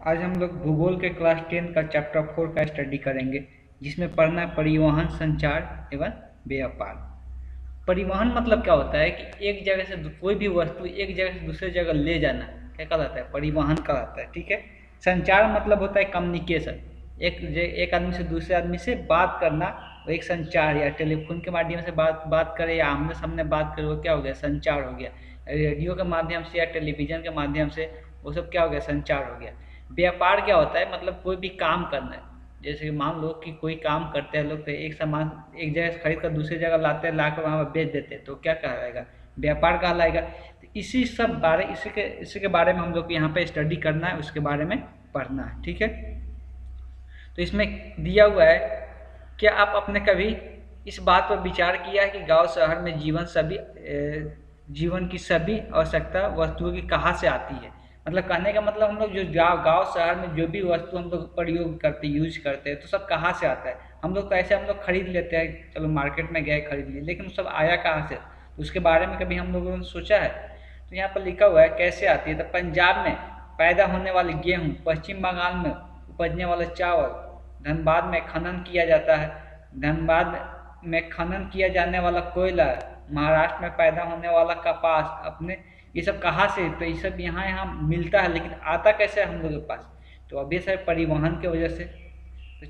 आज हम लोग भूगोल के क्लास 10 का चैप्टर 4 का स्टडी करेंगे, जिसमें पढ़ना है परिवहन, संचार एवं व्यापार। परिवहन मतलब क्या होता है कि एक जगह से कोई भी वस्तु एक जगह से दूसरे जगह ले जाना, क्या कहलाता है? परिवहन कहलाता है। ठीक है। संचार मतलब होता है कम्युनिकेशन, एक आदमी से दूसरे आदमी से बात करना, वो एक संचार, या टेलीफोन के माध्यम से बात करे या आमने सामने बात करे, वो क्या हो गया? संचार हो गया। रेडियो के माध्यम से या टेलीविजन के माध्यम से वो सब क्या हो गया? संचार हो गया। व्यापार क्या होता है? मतलब कोई भी काम करना है। जैसे कि मान लो कि कोई काम करते हैं लोग, तो एक सामान एक जगह से खरीद कर दूसरी जगह लाते हैं, लाकर वहाँ पर बेच देते हैं, तो क्या कहलाएगा? व्यापार कहलाएगा। तो इसी के बारे में हम लोग को यहाँ पे स्टडी करना है, उसके बारे में पढ़ना है। ठीक है। तो इसमें दिया हुआ है, क्या आप अपने कभी इस बात पर विचार किया है कि गांव शहर में जीवन की सभी आवश्यकता वस्तुओं की कहाँ से आती है? मतलब कहने का मतलब हम लोग जो गांव शहर में जो भी वस्तु हम लोग प्रयोग करते यूज करते हैं, तो सब कहाँ से आता है? हम लोग तो ऐसे हम लोग खरीद लेते हैं, चलो मार्केट में गए खरीद लिए, लेकिन सब आया कहाँ से? तो उसके बारे में कभी हम लोगों ने सोचा है? तो यहाँ पर लिखा हुआ है कैसे आती है। तो पंजाब में पैदा होने वाली गेहूँ, पश्चिम बंगाल में उपजने वाला चावल, धनबाद में खनन किया जाता है, धनबाद में खनन किया जाने वाला कोयला, महाराष्ट्र में पैदा होने वाला कपास, अपने ये सब कहाँ से? तो ये सब यहाँ यहाँ मिलता है, लेकिन आता कैसे है हम लोग के पास? तो अभी सर परिवहन की वजह से। तो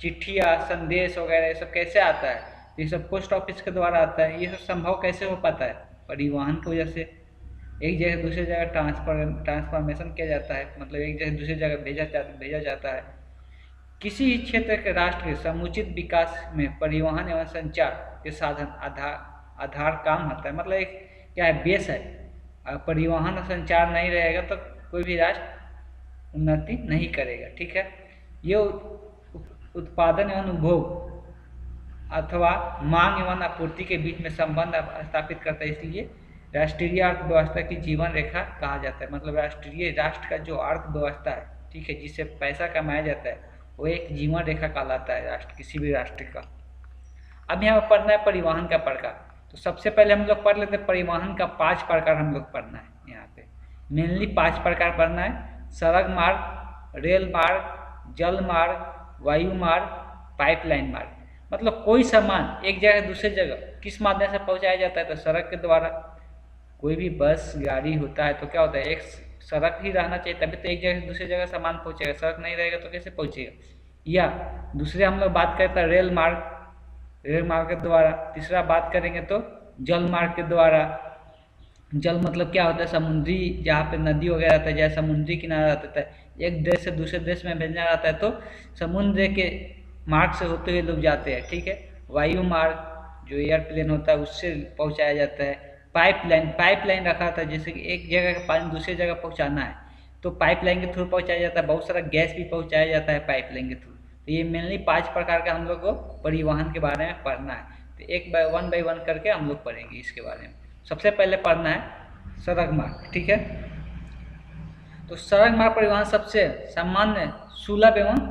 चिट्ठिया संदेश वगैरह ये सब कैसे आता है? तो ये सब पोस्ट ऑफिस के द्वारा आता है। ये सब संभव कैसे हो पाता है? परिवहन की वजह से। एक जगह से दूसरी जगह ट्रांसफॉर्मेशन किया जाता है, मतलब एक जगह से दूसरी जगह भेजा जाता है। किसी ही क्षेत्र के राष्ट्र के समुचित विकास में परिवहन एवं संचार के साधन आधार काम होता है। मतलब एक क्या है? बेस है। परिवहन और संचार नहीं रहेगा तो कोई भी राष्ट्र उन्नति नहीं करेगा। ठीक है। ये उत्पादन एवं उपभोग अथवा मांग एवं आपूर्ति के बीच में संबंध स्थापित करता है, इसलिए राष्ट्रीय अर्थव्यवस्था की जीवन रेखा कहा जाता है। मतलब राष्ट्र का जो अर्थव्यवस्था है, ठीक है, जिससे पैसा कमाया जाता है, वो एक जीवन रेखा कहलाता है राष्ट्र, किसी भी राष्ट्र का। अब यहाँ पर पढ़ना है परिवहन का प्रकार। तो सबसे पहले हम लोग पढ़ लेते हैं परिवहन का 5 प्रकार हम लोग पढ़ना है यहाँ पे। मेनली 5 प्रकार पढ़ना है: सड़क मार्ग, रेल मार्ग, जल मार्ग, वायु मार्ग, पाइपलाइन मार्ग। मतलब कोई सामान एक जगह से दूसरे जगह किस माध्यम से पहुँचाया जाता है? तो सड़क के द्वारा। कोई भी बस गाड़ी होता है तो क्या होता है? एक सड़क ही रहना चाहिए, तभी तो एक जगह से दूसरी जगह सामान पहुँचेगा। सड़क नहीं रहेगा तो कैसे पहुँचेगा? या दूसरे हम लोग बात करते हैं रेल मार्ग के द्वारा। तीसरा बात करेंगे तो जल मार्ग के द्वारा। जल मतलब क्या होता है? समुद्री, जहाँ पे नदी वगैरह रहता है, जहाँ समुद्री किनारा रहता है, एक देश से दूसरे देश में भेजना रहता है तो समुद्र के मार्ग से होते हुए लोग जाते हैं। ठीक है। वायु मार्ग जो एयरप्लेन होता है उससे पहुँचाया जाता है। पाइपलाइन रखा था, जैसे कि एक जगह का पानी दूसरी जगह पहुँचाना है तो पाइपलाइन के थ्रू पहुँचाया जाता है। बहुत सारा गैस भी पहुँचाया जाता है पाइपलाइन के थ्रू। तो ये मेनली 5 प्रकार का हम लोग को परिवहन के बारे में पढ़ना है। तो वन बाई वन करके हम लोग पढ़ेंगे इसके बारे में। सबसे पहले पढ़ना है सड़क मार्ग। ठीक है। तो सड़क मार्ग परिवहन सबसे सामान्य, सुलभ एवं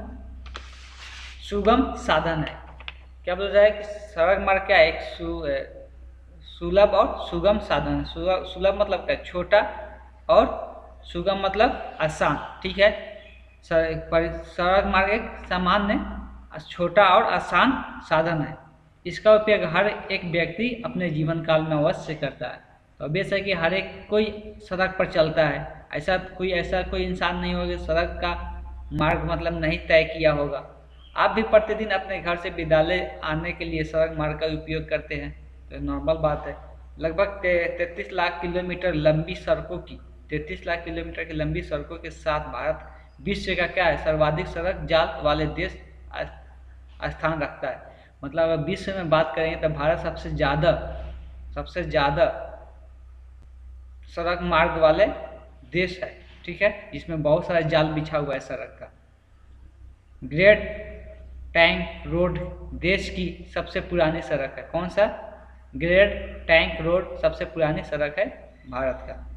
सुगम साधन है। क्या बोल रहा है कि सड़क मार्ग क्या है? एक सुलभ और सुगम साधन। सुलभ मतलब क्या? छोटा, और सुगम मतलब आसान। ठीक है। सड़क मार्ग एक सामान्य, छोटा और आसान साधन है। इसका उपयोग हर एक व्यक्ति अपने जीवन काल में अवश्य करता है। तो obvious है कि हर एक कोई सड़क पर चलता है। ऐसा कोई इंसान नहीं होगा सड़क का मार्ग मतलब नहीं तय किया होगा। आप भी प्रतिदिन अपने घर से विद्यालय आने के लिए सड़क मार्ग का उपयोग करते हैं, तो नॉर्मल बात है। लगभग 33 लाख किलोमीटर लंबी सड़कों की 33 लाख किलोमीटर की लंबी सड़कों के साथ भारत विश्व का क्या है? सर्वाधिक सड़क जाल वाले देश स्थान रखता है। मतलब अगर विश्व में बात करेंगे तो भारत सबसे ज़्यादा सड़क मार्ग वाले देश है। ठीक है। जिसमें बहुत सारा जाल बिछा हुआ है सड़क का। ग्रेट टैंक रोड देश की सबसे पुरानी सड़क है। कौन सा? ग्रेट टैंक रोड सबसे पुरानी सड़क है भारत का।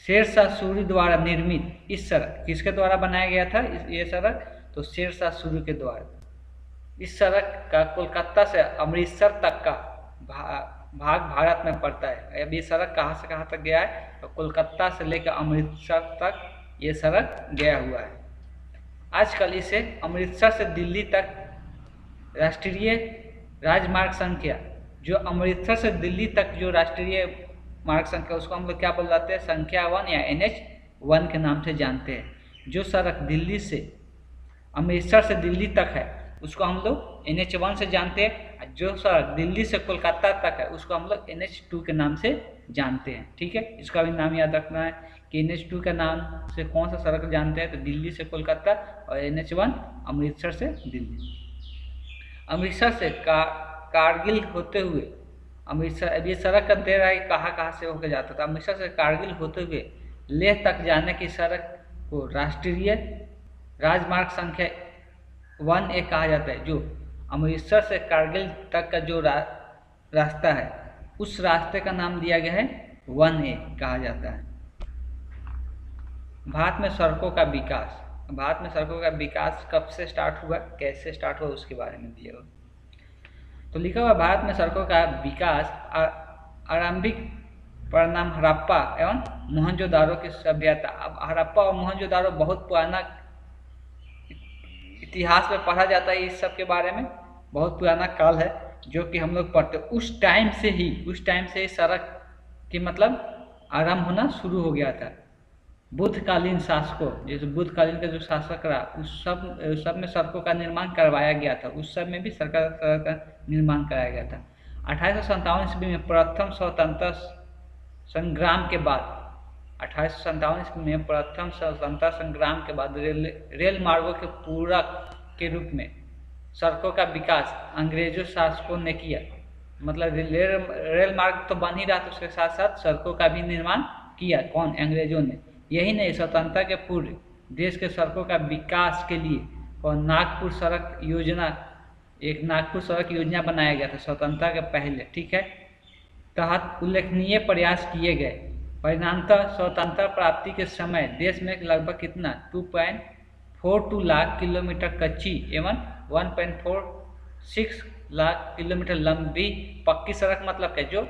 शेरशाह सूरी द्वारा निर्मित इस सड़क किसके द्वारा बनाया गया था ये सड़क? तो शेरशाह सूरी के द्वारा। इस सड़क का कोलकाता से अमृतसर तक का भाग भारत में पड़ता है। अब ये सड़क कहाँ से कहाँ तक गया है? तो कोलकाता से लेकर अमृतसर तक ये सड़क गया हुआ है। आजकल इसे अमृतसर से दिल्ली तक राष्ट्रीय राजमार्ग संख्या, जो अमृतसर से दिल्ली तक जो राष्ट्रीय मार्ग संख्या, उसको हम लोग क्या बोलते हैं, संख्या 1 या NH1 के नाम से जानते हैं। जो सड़क दिल्ली से अमृतसर से दिल्ली तक है उसको हम लोग NH1 से जानते हैं। जो सड़क दिल्ली से कोलकाता तक है उसको हम लोग NH2 के नाम से जानते हैं। ठीक है, इसका भी नाम याद रखना है कि NH2 के नाम से कौन सा सड़क जानते हैं, तो दिल्ली से कोलकाता, और NH1 अमृतसर से दिल्ली। अमृतसर से कारगिल होते हुए, अमृतसर, अब ये सड़क का दे रहा है कहाँ कहाँ से होकर जाता था। अमृतसर से कारगिल होते हुए लेह तक जाने की सड़क को राष्ट्रीय राजमार्ग संख्या 1A कहा जाता है। जो अमृतसर से कारगिल तक का जो रास्ता है उस रास्ते का नाम दिया गया है 1A कहा जाता है। भारत में सड़कों का विकास, भारत में सड़कों का विकास कब से स्टार्ट हुआ, कैसे स्टार्ट हुआ, उसके बारे में दिया हुआ। तो लिखा हुआ भारत में सड़कों का विकास आरंभिक परिणाम हड़प्पा एवं मोहनजोदारो की सभ्यता। अब हड़प्पा और मोहनजोदारो बहुत पुराना इतिहास में पढ़ा जाता है, इस सब के बारे में बहुत पुराना काल है जो कि हम लोग पढ़ते। उस टाइम से ही सड़क की मतलब आरंभ होना शुरू हो गया था। बुद्धकालीन शासकों, जैसे बुद्धकालीन का जो शासक रहा उस सब में सड़कों का निर्माण करवाया गया था। उस सब में भी सड़क का निर्माण कराया गया था। 1857 ईस्वी में प्रथम स्वतंत्रता संग्राम के बाद, 1857 ईस्वी में प्रथम स्वतंत्रता संग्राम के बाद रेल मार्गों के पूरक के रूप में सड़कों का विकास अंग्रेजों शासकों ने किया। मतलब रेल मार्ग तो बन ही रहा था, उसके साथ साथ सड़कों का भी निर्माण किया। कौन? अंग्रेजों ने। यही नहीं, स्वतंत्रता के पूर्व देश के सड़कों का विकास के लिए और नागपुर सड़क योजना, एक नागपुर सड़क योजना बनाया गया था स्वतंत्रता के पहले। ठीक है, तहत उल्लेखनीय प्रयास किए गए। परिणामतः स्वतंत्रता प्राप्ति के समय देश में लगभग कितना 2.42 लाख किलोमीटर कच्ची एवं 1.46 लाख किलोमीटर लंबी पक्की सड़क, मतलब क्या, जो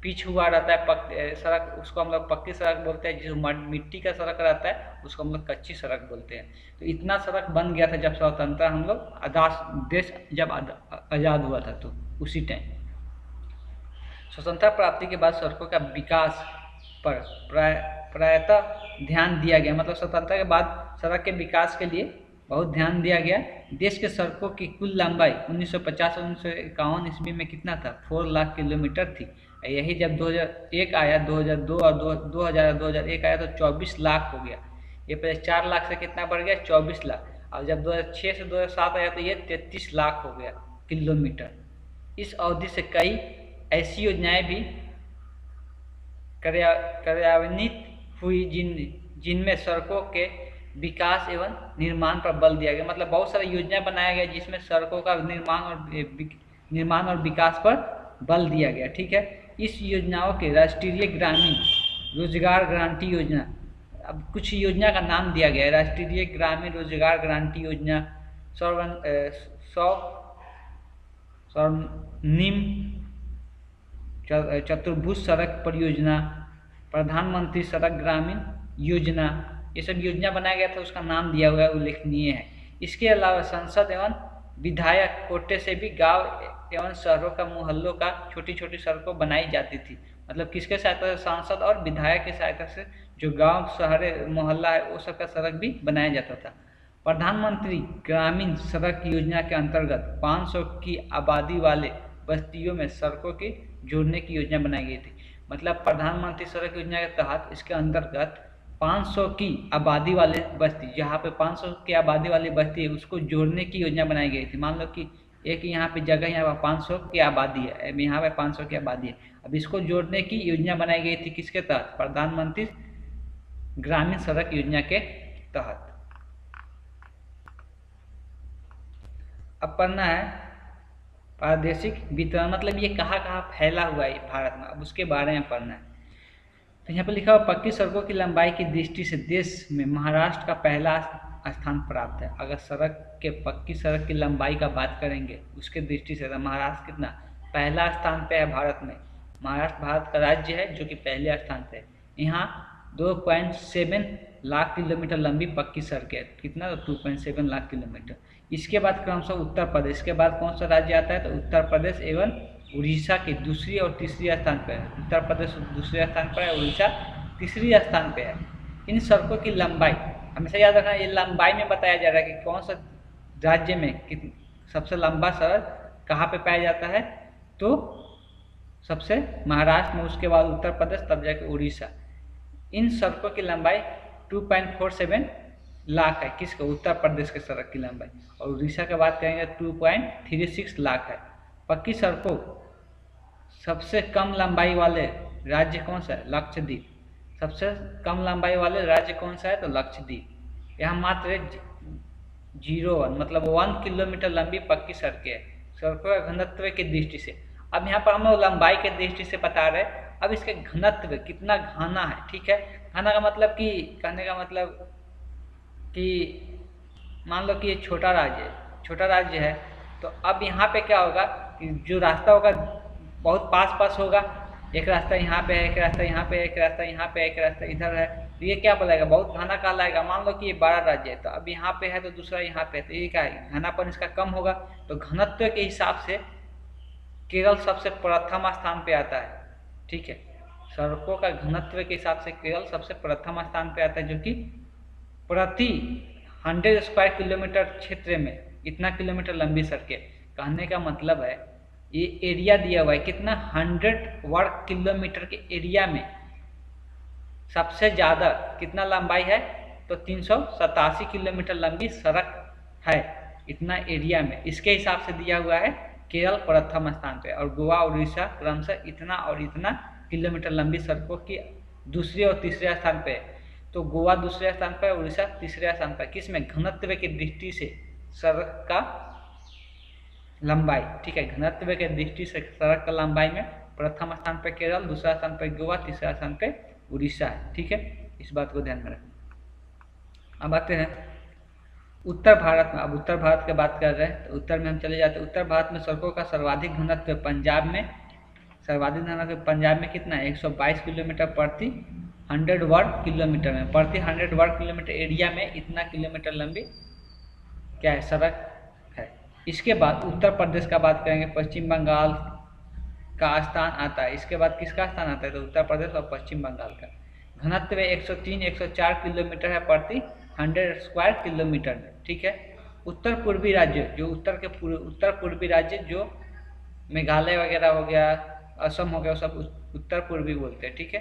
पिच हुआ रहता है सड़क, उसको हम लोग पक्की सड़क बोलते हैं। जो मिट्टी का सड़क रहता है उसको हम लोग कच्ची सड़क बोलते हैं। तो इतना सड़क बन गया था जब स्वतंत्रता हम लोग देश जब आज़ाद हुआ था, तो उसी टाइम स्वतंत्रता प्राप्ति के बाद सड़कों का विकास पर प्रायतः ध्यान दिया गया। मतलब स्वतंत्रता के बाद सड़क के विकास के लिए बहुत ध्यान दिया गया। देश के सड़कों की कुल लंबाई 1950 और 1951 ईस्वी में कितना था, 4 लाख किलोमीटर थी। यही जब 2001 आया, 2002 और 2001 आया तो 24 लाख हो गया। ये पहले 4 लाख से कितना बढ़ गया, 24 लाख। और जब 2006 से 2007 आया तो ये 33 लाख हो गया किलोमीटर। इस अवधि से कई ऐसी योजनाएं भी कार्यान्वित हुई जिनमें सड़कों के विकास एवं निर्माण पर बल दिया गया। मतलब बहुत सारी योजना बनाया गया जिसमें सड़कों का निर्माण और विकास पर बल दिया गया। ठीक है, इस योजनाओं के राष्ट्रीय ग्रामीण रोजगार गारंटी योजना, अब कुछ योजना का नाम दिया गया है। राष्ट्रीय ग्रामीण रोजगार गारंटी योजना, स्वर्णिम चतुर्भुज सड़क परियोजना, प्रधानमंत्री सड़क ग्रामीण योजना, ये सब योजना बनाया गया था, उसका नाम दिया हुआ है, उल्लेखनीय है। इसके अलावा संसद एवं विधायक कोटे से भी गांव एवं शहरों का मोहल्लों का छोटी छोटी सड़कों बनाई जाती थी। मतलब किसके सहायता से, सांसद और विधायक की सहायता से जो गांव शहर मोहल्ला है वो सब का सड़क भी बनाया जाता था। प्रधानमंत्री ग्रामीण सड़क योजना के अंतर्गत 500 की आबादी वाले बस्तियों में सड़कों की जोड़ने की योजना बनाई गई थी। मतलब प्रधानमंत्री सड़क योजना के तहत इसके अंतर्गत 500 की आबादी वाले बस्ती, जहाँ पे 500 की आबादी वाली बस्ती है उसको जोड़ने की योजना बनाई गई थी। मान लो कि एक यहाँ पे जगह, यहाँ पे 500 की आबादी है, यहाँ पे 500 की आबादी है, अब इसको जोड़ने की योजना बनाई गई थी किसके तहत, प्रधानमंत्री ग्रामीण सड़क योजना के तहत। अब पढ़ना है प्रादेशिक वितरण, मतलब ये कहाँ कहाँ फैला हुआ है भारत में, अब उसके बारे में पढ़ना है। तो यहाँ पर लिखा हुआ पक्की सड़कों की लंबाई की दृष्टि से देश में महाराष्ट्र का पहला स्थान प्राप्त है। अगर पक्की सड़क की लंबाई का बात करेंगे उसके दृष्टि से तो महाराष्ट्र कितना पहला स्थान पे है भारत में। महाराष्ट्र भारत का राज्य है जो कि पहले स्थान पे है। यहाँ 2.7 लाख किलोमीटर लंबी पक्की सड़कें, कितना, तो 2.7 लाख किलोमीटर। इसके बाद क्रमशः उत्तर प्रदेश के बाद कौन सा राज्य आता है, तो उत्तर प्रदेश एवं उड़ीसा के दूसरी और तीसरी स्थान पर है। उत्तर प्रदेश दूसरे स्थान पर है, उड़ीसा तीसरी स्थान पर है। इन सड़कों की लंबाई हमेशा याद रखना, ये लंबाई में बताया जा रहा है कि कौन सा राज्य में सबसे लंबा सड़क कहाँ पे पाया जाता है, तो सबसे महाराष्ट्र में, उसके बाद उत्तर प्रदेश, तब जाके उड़ीसा। इन सड़कों की लंबाई 2.47 लाख है, किसका, उत्तर प्रदेश के सड़क की लंबाई, और उड़ीसा की बात करेंगे 2.36 लाख है। पक्की सड़कों सबसे कम लंबाई वाले राज्य कौन सा है, लक्षद्वीप। सबसे कम लंबाई वाले राज्य कौन सा है, तो लक्षद्वीप। यहाँ मात्र 0 मतलब 1 किलोमीटर लंबी पक्की सड़कें है, सड़कों का घनत्व की दृष्टि से। अब यहाँ पर हम लोग लंबाई के दृष्टि से बता रहे हैं, अब इसके घनत्व कितना घना है, ठीक है। घना का मतलब कि, कहने का मतलब कि मान लो कि ये छोटा राज्य है, तो अब यहाँ पे क्या होगा कि जो रास्ता होगा बहुत पास होगा, एक रास्ता यहाँ पे है, एक रास्ता यहाँ पे, एक रास्ता यहाँ पे, एक रास्ता इधर है, तो ये क्या बोलेगा, बहुत घना कहलाएगा। मान लो कि ये बड़ा राज्य है, तो अब यहाँ पे है तो दूसरा यहाँ पे है, तो ये क्या है, घनापन इसका कम होगा। तो घनत्व के हिसाब से केरल सबसे प्रथम स्थान पे आता है, ठीक है। सड़कों का घनत्व के हिसाब से केरल सबसे प्रथम स्थान पे आता है, जो कि प्रति 100 स्क्वायर किलोमीटर क्षेत्र में इतना किलोमीटर लंबी सड़कें। कहने का मतलब है ये एरिया दिया हुआ है कितना, 100 वर्ग किलोमीटर के एरिया में सबसे ज़्यादा कितना लंबाई है, तो 387 किलोमीटर लंबी सड़क है इतना एरिया में। इसके हिसाब से दिया हुआ है केरल प्रथम स्थान पे, और गोवा और उड़ीसा क्रमशः इतना और इतना किलोमीटर लंबी सड़कों की दूसरे और तीसरे स्थान पे। तो गोवा दूसरे स्थान पर, उड़ीसा तीसरे स्थान पर, किसमें, घनत्व की दृष्टि से सड़क का लंबाई, ठीक है। घनत्व के दृष्टि से सड़क का लंबाई में प्रथम स्थान पर केरल, दूसरा स्थान पर गोवा, तीसरा स्थान पर उड़ीसा है, ठीक है। इस बात को ध्यान में रखना। अब आते हैं उत्तर भारत में। अब उत्तर भारत की बात कर रहे हैं, तो उत्तर में हम चले जाते हैं। उत्तर भारत में सड़कों का सर्वाधिक घनत्व पंजाब में, सर्वाधिक घनत्व पंजाब में कितना है, 122 किलोमीटर प्रति 100 वर्ग किलोमीटर में, प्रति 100 वर्ग किलोमीटर एरिया में इतना किलोमीटर लंबी क्या है, सड़क है। इसके बाद उत्तर प्रदेश का बात करेंगे, पश्चिम बंगाल का स्थान आता है। इसके बाद किसका स्थान आता है, तो उत्तर प्रदेश और पश्चिम बंगाल का। घनत्व 103-104 किलोमीटर है प्रति 100 स्क्वायर किलोमीटर में, ठीक है। उत्तर पूर्वी राज्य, जो उत्तर पूर्वी राज्य जो मेघालय वगैरह हो गया, असम हो गया, वो सब उत्तर पूर्वी बोलते हैं, ठीक है।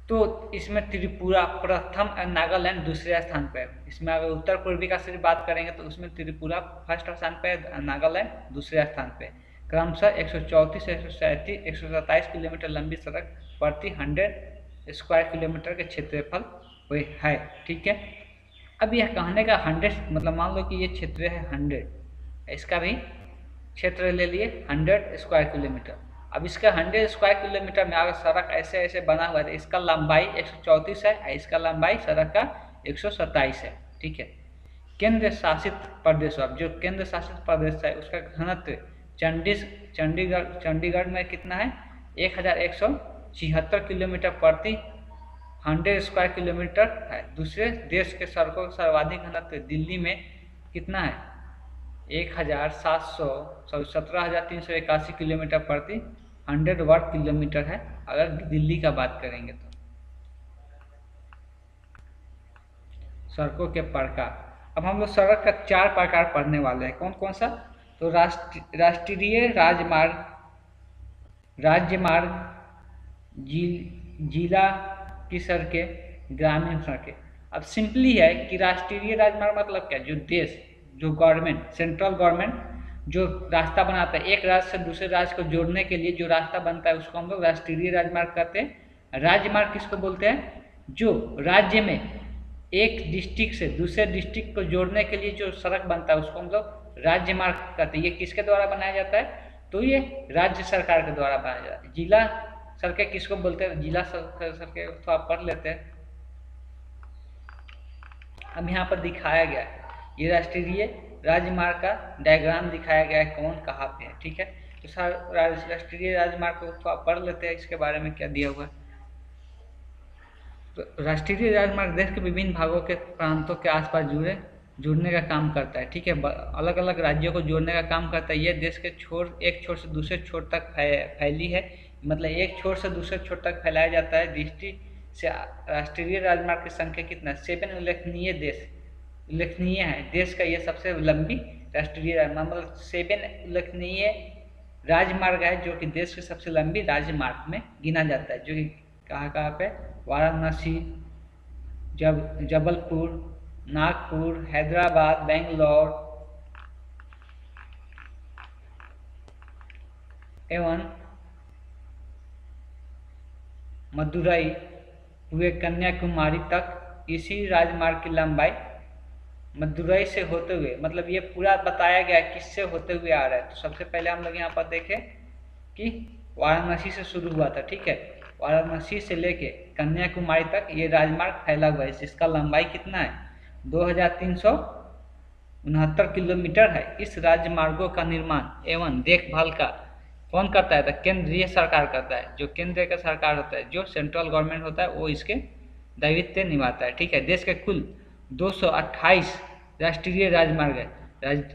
तो इसमें त्रिपुरा प्रथम और नागालैंड दूसरे स्थान पर है। इसमें अगर उत्तर पूर्वी का सिर्फ बात करेंगे तो उसमें त्रिपुरा फर्स्ट स्थान पर, नागालैंड दूसरे स्थान पर। क्रमशः 134, 137, 127 किलोमीटर लंबी सड़क प्रति 100 स्क्वायर किलोमीटर के क्षेत्रफल हुए है, ठीक है। अब यह कहने का 100 मतलब मान लो कि ये क्षेत्र है 100, इसका भी क्षेत्र ले लिए 100 स्क्वायर किलोमीटर। अब इसका 100 स्क्वायर किलोमीटर में अगर सड़क ऐसे ऐसे बना हुआ है तो इसका लंबाई 134 है, इसका लंबाई सड़क का 127 है, ठीक है। केंद्र शासित प्रदेश, अब जो केंद्र शासित प्रदेश है उसका घनत्व चंडीगढ़ में कितना है, 1176 किलोमीटर प्रति 100 स्क्वायर किलोमीटर है। दूसरे देश के सड़कों का सर्वाधिक घनत्व दिल्ली में कितना है, 17,381 किलोमीटर प्रति 100 वर्ग किलोमीटर है, अगर दिल्ली का बात करेंगे तो। सड़कों के प्रकार, अब हम लोग सड़क का 4 प्रकार पढ़ने वाले हैं। कौन कौन सा, तो राष्ट्रीय राज्यमार्ग, जिला की सड़कें, ग्रामीण सड़कें। अब सिंपली है कि राष्ट्रीय राजमार्ग मतलब क्या, जो देश, जो गवर्नमेंट, सेंट्रल गवर्नमेंट जो रास्ता बनाता है, एक राज्य से दूसरे राज्य को जोड़ने के लिए जो रास्ता बनता है उसको हम लोग राष्ट्रीय राजमार्ग कहते हैं। राजमार्ग किसको बोलते हैं, जो राज्य में एक डिस्ट्रिक्ट से दूसरे डिस्ट्रिक्ट को जोड़ने के लिए जो सड़क बनता है उसको हम लोग राज्य मार्ग कहते हैं। ये किसके द्वारा बनाया जाता है, तो ये राज्य सरकार के द्वारा बनाया जाता है। जिला सड़कें किसको बोलते हैं, जिला सड़कें तो आप पढ़ लेते हैं। अब यहाँ पर दिखाया गया है, ये राष्ट्रीय राजमार्ग का डायग्राम दिखाया गया है, कौन कहाँ पे है, ठीक है। तो राष्ट्रीय राजमार्ग को तो आप पढ़ लेते हैं, इसके बारे में क्या दिया हुआ है। तो राष्ट्रीय राजमार्ग देश के विभिन्न भागों के प्रांतों के आसपास जुड़ने का काम करता है। ठीक है, अलग अलग राज्यों को जोड़ने का काम करता है। ये देश के एक छोर से दूसरे छोर तक फैली है, मतलब एक छोर से दूसरे छोर तक फैलाया जाता है। दृष्टि से राष्ट्रीय राजमार्ग की संख्या कितना, 7 उल्लेखनीय है। देश का ये सबसे लंबी राष्ट्रीय राजमार्ग, मतलब 7 उल्लेखनीय राजमार्ग है जो कि देश के सबसे लंबी राजमार्ग में गिना जाता है। जो कि कहाँ पे, वाराणसी, जबलपुर, नागपुर, हैदराबाद, बेंगलोर एवं मदुरई हुए कन्याकुमारी तक। इसी राजमार्ग की लंबाई मदुरई से होते हुए, मतलब ये पूरा बताया गया किससे होते हुए आ रहा है। तो सबसे पहले हम लोग यहाँ पर देखें कि वाराणसी से शुरू हुआ था। ठीक है, वाराणसी से लेके कन्याकुमारी तक ये राजमार्ग फैला हुआ है। इसका लंबाई कितना है, 2369 किलोमीटर है। इस राजमार्गों का निर्माण एवं देखभाल का कौन करता है, तो केंद्रीय सरकार करता है। जो केंद्र का सरकार होता है, जो सेंट्रल गवर्नमेंट होता है, वो इसके दायित्व निभाता है। ठीक है, देश के कुल 228 राष्ट्रीय राजमार्ग है।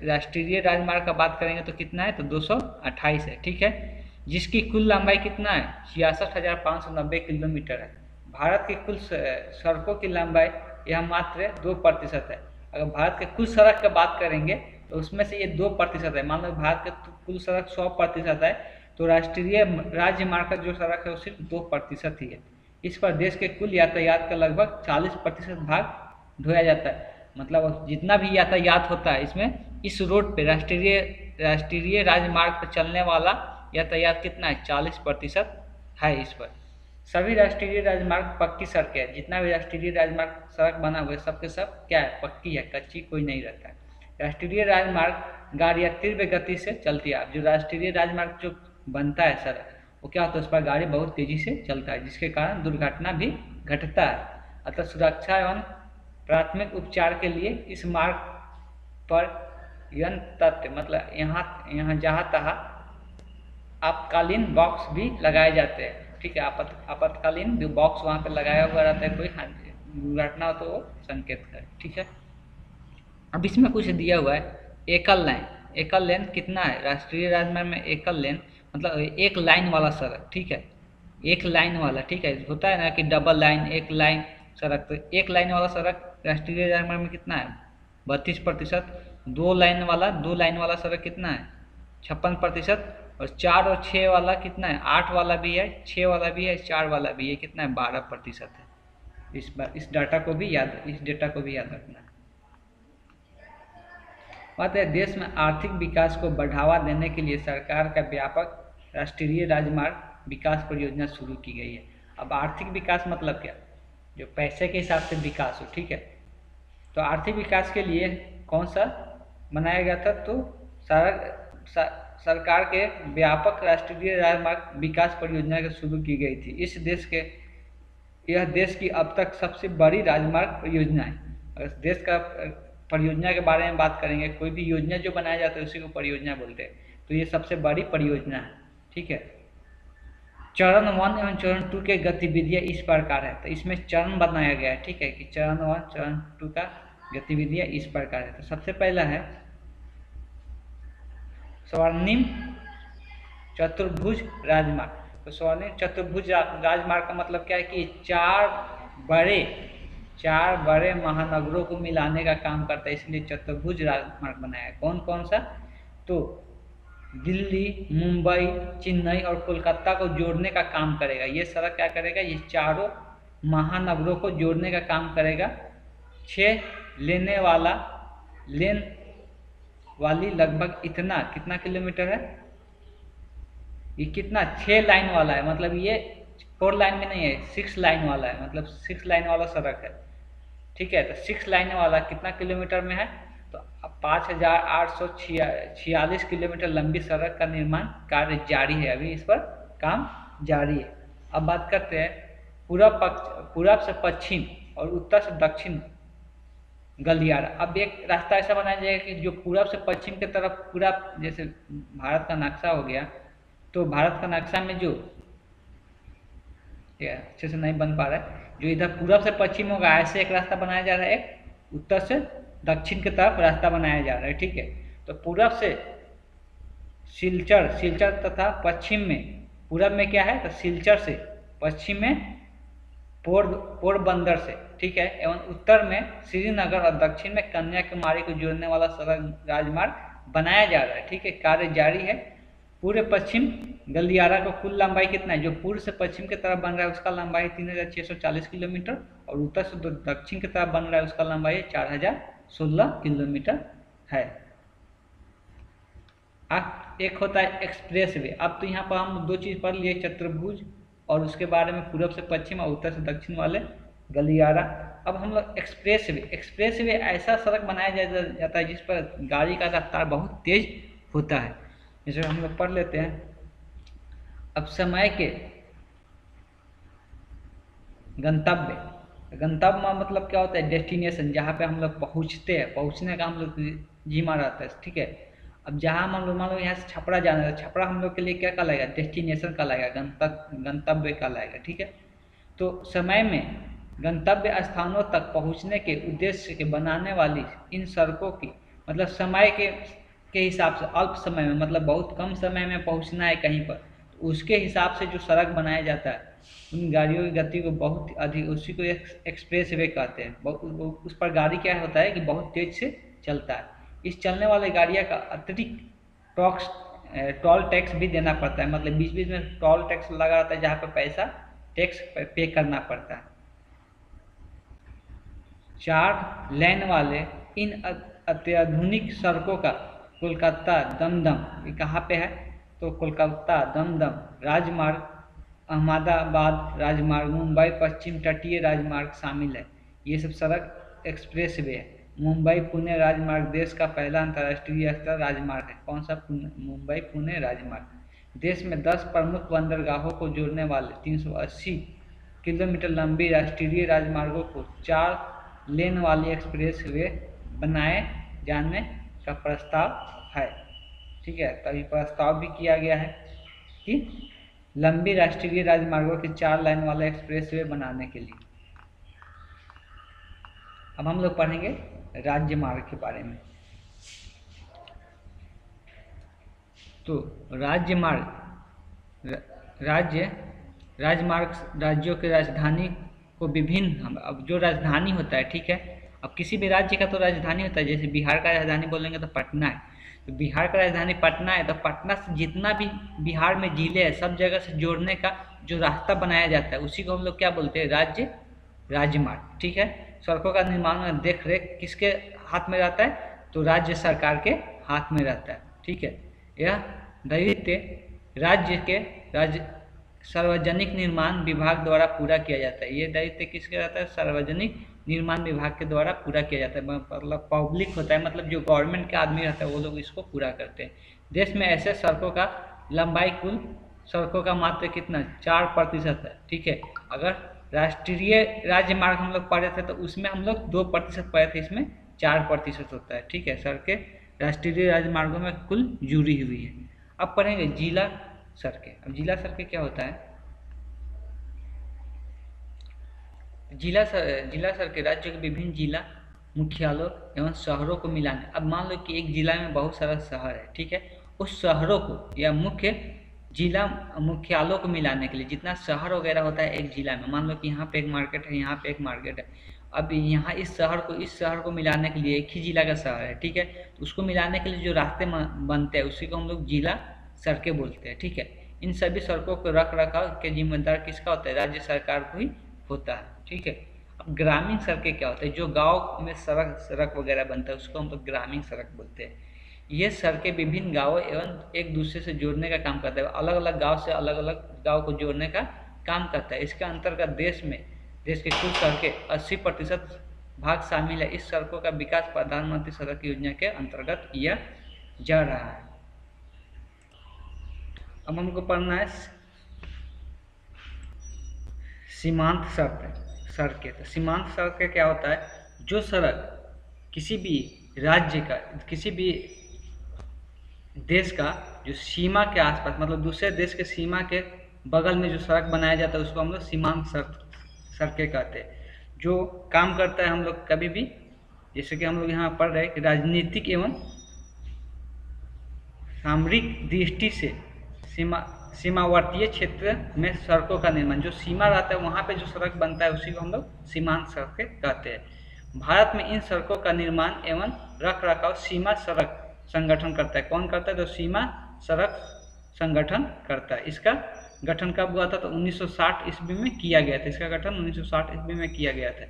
राष्ट्रीय राजमार्ग का बात करेंगे तो कितना है, तो 228 है। ठीक है, जिसकी कुल लंबाई कितना है, 66,590 किलोमीटर है। भारत की कुल सड़कों की लंबाई यह मात्र 2% है। अगर भारत के कुल सड़क की बात करेंगे तो उसमें से ये 2% है। मान लो भारत के कुल सड़क 100% है, तो राष्ट्रीय राजमार्ग का जो सड़क है वो सिर्फ 2% ही है। इस पर देश के कुल यातायात का लगभग 40% भाग ढोया जाता है। मतलब जितना भी यातायात होता है इसमें, इस रोड पे राष्ट्रीय राजमार्ग पर चलने वाला यातायात कितना है, 40% है इस पर। सभी राष्ट्रीय राजमार्ग पक्की सड़कें हैं। जितना भी राष्ट्रीय राजमार्ग सड़क बना हुआ है सबके सब क्या है, पक्की है, कच्ची कोई नहीं रहता है। राष्ट्रीय राजमार्ग गाड़ियाँ तीव्र गति से चलती है। जो राष्ट्रीय राजमार्ग जो बनता है सड़क, वो क्या होता है, उस पर गाड़ी बहुत तेजी से चलता है, जिसके कारण दुर्घटना भी घटता है। अतः सुरक्षा एवं प्राथमिक उपचार के लिए इस मार्ग पर तथ्य, मतलब यहाँ जहाँ तहाँ आपातकालीन बॉक्स भी लगाए जाते हैं। ठीक है, आपातकालीन जो बॉक्स वहाँ पे लगाया हुआ रहता है, कोई दुर्घटना हो तो वो संकेत करे। ठीक है, अब इसमें कुछ दिया हुआ है, एकल लाइन। एकल लेन कितना है, राष्ट्रीय राजमार्ग में एकल लेन मतलब एक लाइन वाला सड़क। ठीक है, एक लाइन वाला। ठीक है, होता है ना कि डबल लाइन, एक लाइन सड़क, तो एक लाइन वाला सड़क राष्ट्रीय राजमार्ग में कितना है, 32%। दो लाइन वाला सड़क कितना है, 56%। और 4 और 6 वाला कितना है, 8 वाला भी है, 6 वाला भी है, 4 वाला भी है, कितना है, 12% है। इस डेटा को भी याद रखना है। बात है, देश में आर्थिक विकास को बढ़ावा देने के लिए सरकार का व्यापक राष्ट्रीय राजमार्ग विकास परियोजना शुरू की गई है। अब आर्थिक विकास मतलब क्या, जो पैसे के हिसाब से विकास हो। ठीक है, तो आर्थिक विकास के लिए कौन सा बनाया गया था, तो सरकार के व्यापक राष्ट्रीय राजमार्ग विकास परियोजना शुरू की गई थी। यह देश की अब तक सबसे बड़ी राजमार्ग परियोजना है। अगर देश का परियोजना के बारे में बात करेंगे, कोई भी योजना जो बनाया जाता है उसी को परियोजना बोलते हैं, तो ये सबसे बड़ी परियोजना है। ठीक है, चरण 1 एवं चरण 2 के गतिविधियाँ इस प्रकार है। तो इसमें चरण बनाया गया है। ठीक है, कि चरण 1 चरण 2 का गतिविधियाँ इस प्रकार है। तो सबसे पहला है स्वर्णिम चतुर्भुज राजमार्ग। तो स्वर्णिम चतुर्भुज राजमार्ग का मतलब क्या है कि चार बड़े महानगरों को मिलाने का काम करता है, इसलिए चतुर्भुज राजमार्ग बनाया है। कौन कौन सा, तो दिल्ली, मुंबई, चेन्नई और कोलकाता को जोड़ने का काम करेगा। ये सड़क क्या करेगा, ये चारों महानगरों को जोड़ने का काम करेगा। 6 लेन वाली लगभग कितना किलोमीटर है, ये कितना, 6 लाइन वाला है। मतलब ये 4 लाइन में नहीं है, 6 लाइन वाला है, मतलब 6 लाइन वाला सड़क है। ठीक है, तो 6 लाइन वाला कितना किलोमीटर में है, तो 5,846 किलोमीटर लंबी सड़क का निर्माण कार्य जारी है। अभी इस पर काम जारी है। अब बात करते हैं पूरब से पश्चिम और उत्तर से दक्षिण गलियारा। अब एक रास्ता ऐसा बनाया जाएगा कि जो पूरब से पश्चिम की तरफ पूरा, जैसे भारत का नक्शा हो गया, तो भारत का नक्शा में जो अच्छे से नहीं बन पा रहा है, जो इधर पूरब से पश्चिम होगा ऐसे एक रास्ता बनाया जा रहा है, एक उत्तर से दक्षिण की तरफ रास्ता बनाया जा रहा है, ठीक है। तो पूरब से सिलचर तथा पश्चिम में, पूरब में क्या है तो सिलचर से, पश्चिम में पोरबंदर से, ठीक है, एवं उत्तर में श्रीनगर और दक्षिण में कन्याकुमारी को जोड़ने वाला सड़क राजमार्ग बनाया जा रहा है, ठीक है। कार्य जारी है। पूरे पश्चिम गलियारा का कुल लंबाई कितना है, जो पूर्व से पश्चिम की तरफ बन रहा है उसका लंबाई 3640 किलोमीटर, और उत्तर से दक्षिण की तरफ बन रहा है उसका लंबाई 4016 किलोमीटर है। अब एक होता है एक्सप्रेस वे। अब तो यहाँ पर हम दो चीज़ पढ़ लिए, चतुर्भुज और उसके बारे में पूरब से पश्चिम और उत्तर से दक्षिण वाले गलियारा। अब हम लोग एक्सप्रेस वे ऐसा सड़क बनाया जाता है जिस पर गाड़ी का रफ्तार बहुत तेज होता है। जैसे हम लोग पढ़ लेते हैं। अब समय के गंतव्य मतलब क्या होता है, डेस्टिनेशन, जहाँ पे हम लोग पहुँचते हैं, पहुँचने का हम लोग जिम्मा रहता है, ठीक है। अब जहाँ मान लो यहाँ से छपरा जाना है, छपरा हम लोग के लिए क्या कहलाएगा, डेस्टिनेशन कहलाएगा, गंतव्य कहलाएगा, ठीक है। तो समय में गंतव्य स्थानों तक पहुँचने के उद्देश्य के बनाने वाली इन सड़कों की, मतलब समय के हिसाब से, अल्प समय में मतलब बहुत कम समय में पहुँचना है कहीं पर, तो उसके हिसाब से जो सड़क बनाया जाता है उन गाड़ियों की गति को बहुत अधिक, उसी को एक्सप्रेस वे कहते हैं। उस पर गाड़ी क्या होता है कि बहुत तेज से चलता है। इस चलने वाले गाड़ियाँ का अतिरिक्त टोल टैक्स भी देना पड़ता है, मतलब बीच बीच में टोल टैक्स लगा रहता है जहाँ पर पैसा टैक्स पे करना पड़ता है। 4 लेन वाले इन अत्याधुनिक सड़कों का कोलकाता दमदम, ये कहाँ पे है तो कोलकाता दमदम राजमार्ग, अहमदाबाद राजमार्ग, मुंबई पश्चिम तटीय राजमार्ग शामिल है। ये सब सड़क एक्सप्रेस वे है। मुंबई पुणे राजमार्ग देश का पहला अंतर्राष्ट्रीय स्तर राजमार्ग है। कौन सा, मुंबई पुणे राजमार्ग। देश में 10 प्रमुख बंदरगाहों को जोड़ने वाले 380 किलोमीटर लंबी राष्ट्रीय राजमार्गों को 4 लेन वाली एक्सप्रेस वे बनाए जाने का प्रस्ताव है, ठीक है। तभी प्रस्ताव भी किया गया है कि लंबी राष्ट्रीय राजमार्गों के 4 लाइन वाले एक्सप्रेस वे बनाने के लिए। अब हम लोग पढ़ेंगे राज्य मार्ग के बारे में। तो राजमार्ग राज्यों के राजधानी को विभिन्न, अब जो राजधानी होता है, ठीक है, अब किसी भी राज्य का तो राजधानी होता है, जैसे बिहार का राजधानी बोलेंगे तो पटना है, तो बिहार का राजधानी पटना है, तो पटना से जितना भी बिहार में जिले हैं सब जगह से जोड़ने का जो रास्ता बनाया जाता है उसी को हम लोग क्या बोलते हैं, राजमार्ग, ठीक है। सड़कों का निर्माण में देख रेख किसके हाथ में रहता है, तो राज्य सरकार के हाथ में रहता है, ठीक है। यह दायित्व राज्य सार्वजनिक निर्माण विभाग द्वारा पूरा किया जाता है। ये दायित्व किसके रहता है, सार्वजनिक निर्माण विभाग के द्वारा पूरा किया जाता है, मतलब पब्लिक होता है, मतलब जो गवर्नमेंट के आदमी रहता है वो लोग इसको पूरा करते हैं। देश में ऐसे सड़कों का लंबाई कुल सड़कों का मात्र कितना 4% है, ठीक है। अगर राष्ट्रीय राजमार्ग हम लोग पढ़े थे तो उसमें हम लोग 2% पढ़े थे, इसमें 4% होता है, ठीक है। सड़कें राष्ट्रीय राजमार्गों में कुल जुड़ी हुई है। अब पढ़ेंगे जिला सड़कें। अब जिला सड़कें क्या होता है, जिला सड़कें राज्य के विभिन्न जिला मुख्यालयों एवं शहरों को मिलाने। अब मान लो कि एक जिला में बहुत सारा शहर है, ठीक है, उस शहरों को या मुख्य जिला मुख्यालयों को मिलाने के लिए, जितना शहर वगैरह होता है एक जिला में, मान लो कि यहाँ पे एक मार्केट है, यहाँ पे एक मार्केट है, अब यहाँ इस शहर को मिलाने के लिए एक ही जिला का शहर है, ठीक है, तो उसको मिलाने के लिए जो रास्ते बनते हैं उसी को हम लोग जिला सड़कें बोलते हैं, ठीक है। इन सभी सड़कों को रख रखाव के जिम्मेदार किसका होता है, राज्य सरकार को ही होता है, ठीक है। अब ग्रामीण सड़कें क्या होता है, जो गाँव में सड़क वगैरह बनता है उसको हम लोग ग्रामीण सड़क बोलते हैं। ये सड़कें विभिन्न गाँवों एवं एक दूसरे से जोड़ने का काम करता है, अलग अलग गाँव से अलग अलग गाँव को जोड़ने का काम करता है। इसके अंतर्गत देश के कुल सड़कें 80% भाग शामिल है। इस सड़कों का विकास प्रधानमंत्री सड़क योजना के अंतर्गत किया जा रहा है। अब हमको पढ़ना है सीमांत सड़कें। तो सीमांत सड़कें क्या होता है, जो सड़क किसी भी राज्य का, किसी भी देश का जो सीमा के आसपास, मतलब दूसरे देश के सीमा के बगल में जो सड़क बनाया जाता है उसको हम लोग सीमांत सड़कें कहते हैं। जो काम करता है हम लोग कभी भी, जैसे कि हम लोग यहाँ पढ़ रहे हैं कि राजनीतिक एवं सामरिक दृष्टि से सीमावर्तीय क्षेत्र में सड़कों का निर्माण, जो सीमा रहता है वहाँ पे जो सड़क बनता है उसी को हम लोग सीमांत सड़कें कहते हैं। भारत में इन सड़कों का निर्माण एवं रख रखाव सीमा सड़क संगठन करता है। कौन करता है? तो सीमा सड़क संगठन करता है। इसका गठन कब हुआ था? तो 1960 ईस्वी में किया गया था। इसका गठन 1960 ईस्वी में किया गया था।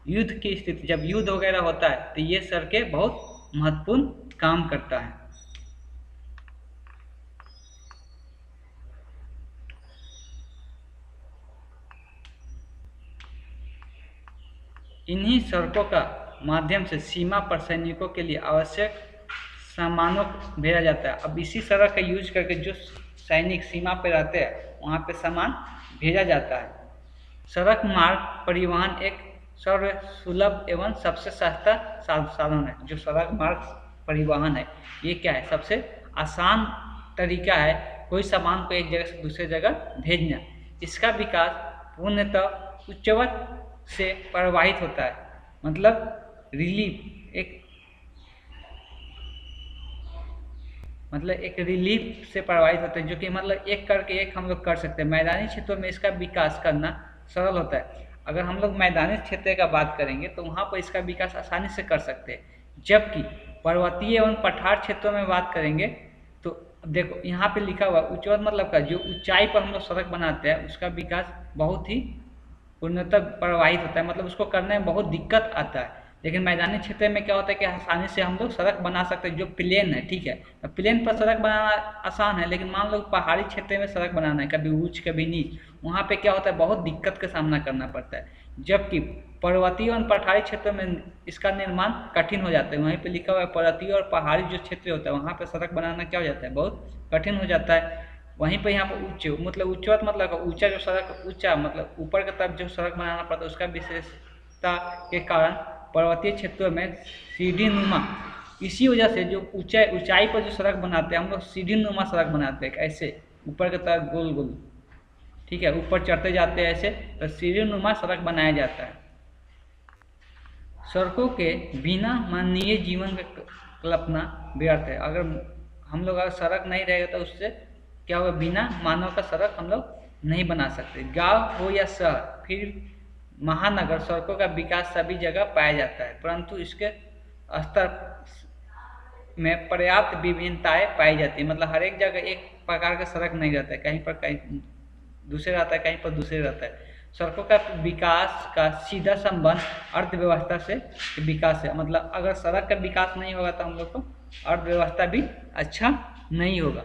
युद्ध की स्थिति, जब युद्ध वगैरह होता है तो ये सड़कें बहुत महत्वपूर्ण काम करता है। इन्हीं सड़कों का माध्यम से सीमा पर सैनिकों के लिए आवश्यक सामानों को भेजा जाता है। अब इसी सड़क का यूज करके जो सैनिक सीमा पर रहते हैं वहाँ पे सामान भेजा जाता है। सड़क मार्ग परिवहन एक सर्व सुलभ एवं सबसे सस्ता साधन है। जो सड़क मार्ग परिवहन है ये क्या है? सबसे आसान तरीका है कोई सामान को एक जगह से दूसरे जगह भेजना। इसका विकास पूर्णतः उच्चवत से प्रवाहित होता है, मतलब एक रिलीफ से प्रभावित होते हैं, जो कि मतलब एक करके एक हम लोग कर सकते हैं। मैदानी क्षेत्रों में इसका विकास करना सरल होता है। अगर हम लोग मैदानी क्षेत्र का बात करेंगे तो वहाँ पर इसका विकास आसानी से कर सकते हैं, जबकि पर्वतीय एवं पठार क्षेत्रों में बात करेंगे तो देखो यहाँ पे लिखा हुआ उच्चवत मतलब का जो ऊंचाई पर हम लोग सड़क बनाते हैं उसका विकास बहुत ही पूर्णतः प्रवाहित होता है, मतलब उसको करने में बहुत दिक्कत आता है। लेकिन मैदानी क्षेत्र में क्या होता है कि आसानी से हम लोग सड़क बना सकते हैं जो प्लेन है, ठीक है। तो प्लेन पर सड़क बनाना आसान है, लेकिन मान लो पहाड़ी क्षेत्र में सड़क बनाना है, कभी ऊंच कभी नीच, वहाँ पे क्या होता है बहुत दिक्कत का सामना करना पड़ता है। जबकि पर्वतीय और पठारी क्षेत्रों में इसका निर्माण कठिन हो जाता है। वहीं पे लिखा हुआ है पर्वतीय और पहाड़ी जो क्षेत्र होता है वहाँ पे सड़क बनाना क्या हो जाता है बहुत कठिन हो जाता है। वहीं पर यहाँ पर उच्च मतलब उच्चवत मतलब ऊंचा जो सड़क ऊंचा मतलब ऊपर की तरफ जो सड़क बनाना पड़ता है उसका विशेषता के कारण पर्वतीय क्षेत्रों में सीढ़ी नुमा, इसी वजह से जो ऊंचाई पर जो सड़क बनाते हैं हम लोग सीढ़ी नुमा सड़क बनाते हैं, ऐसे ऊपर की तरफ गोल गोल, ठीक है, ऊपर चढ़ते जाते हैं ऐसे, तो सीढ़ी नुमा सड़क बनाया जाता है। सड़कों के बिना मानवीय जीवन का कल्पना व्यर्थ है। अगर हम लोग अगर सड़क नहीं रहेगा तो उससे क्या होगा, बिना मानव का सड़क हम लोग नहीं बना सकते। गांव हो या शहर फिर महानगर, सड़कों का विकास सभी जगह पाया जाता है, परंतु इसके स्तर में पर्याप्त विभिन्नताएं पाई जाती है। मतलब हर एक जगह एक प्रकार का सड़क नहीं रहता है, कहीं पर कहीं दूसरे रहता है, कहीं पर दूसरे रहता है। सड़कों का विकास का सीधा संबंध अर्थव्यवस्था से विकास है। मतलब अगर सड़क का विकास नहीं होगा तो हम लोग को अर्थव्यवस्था भी अच्छा नहीं होगा।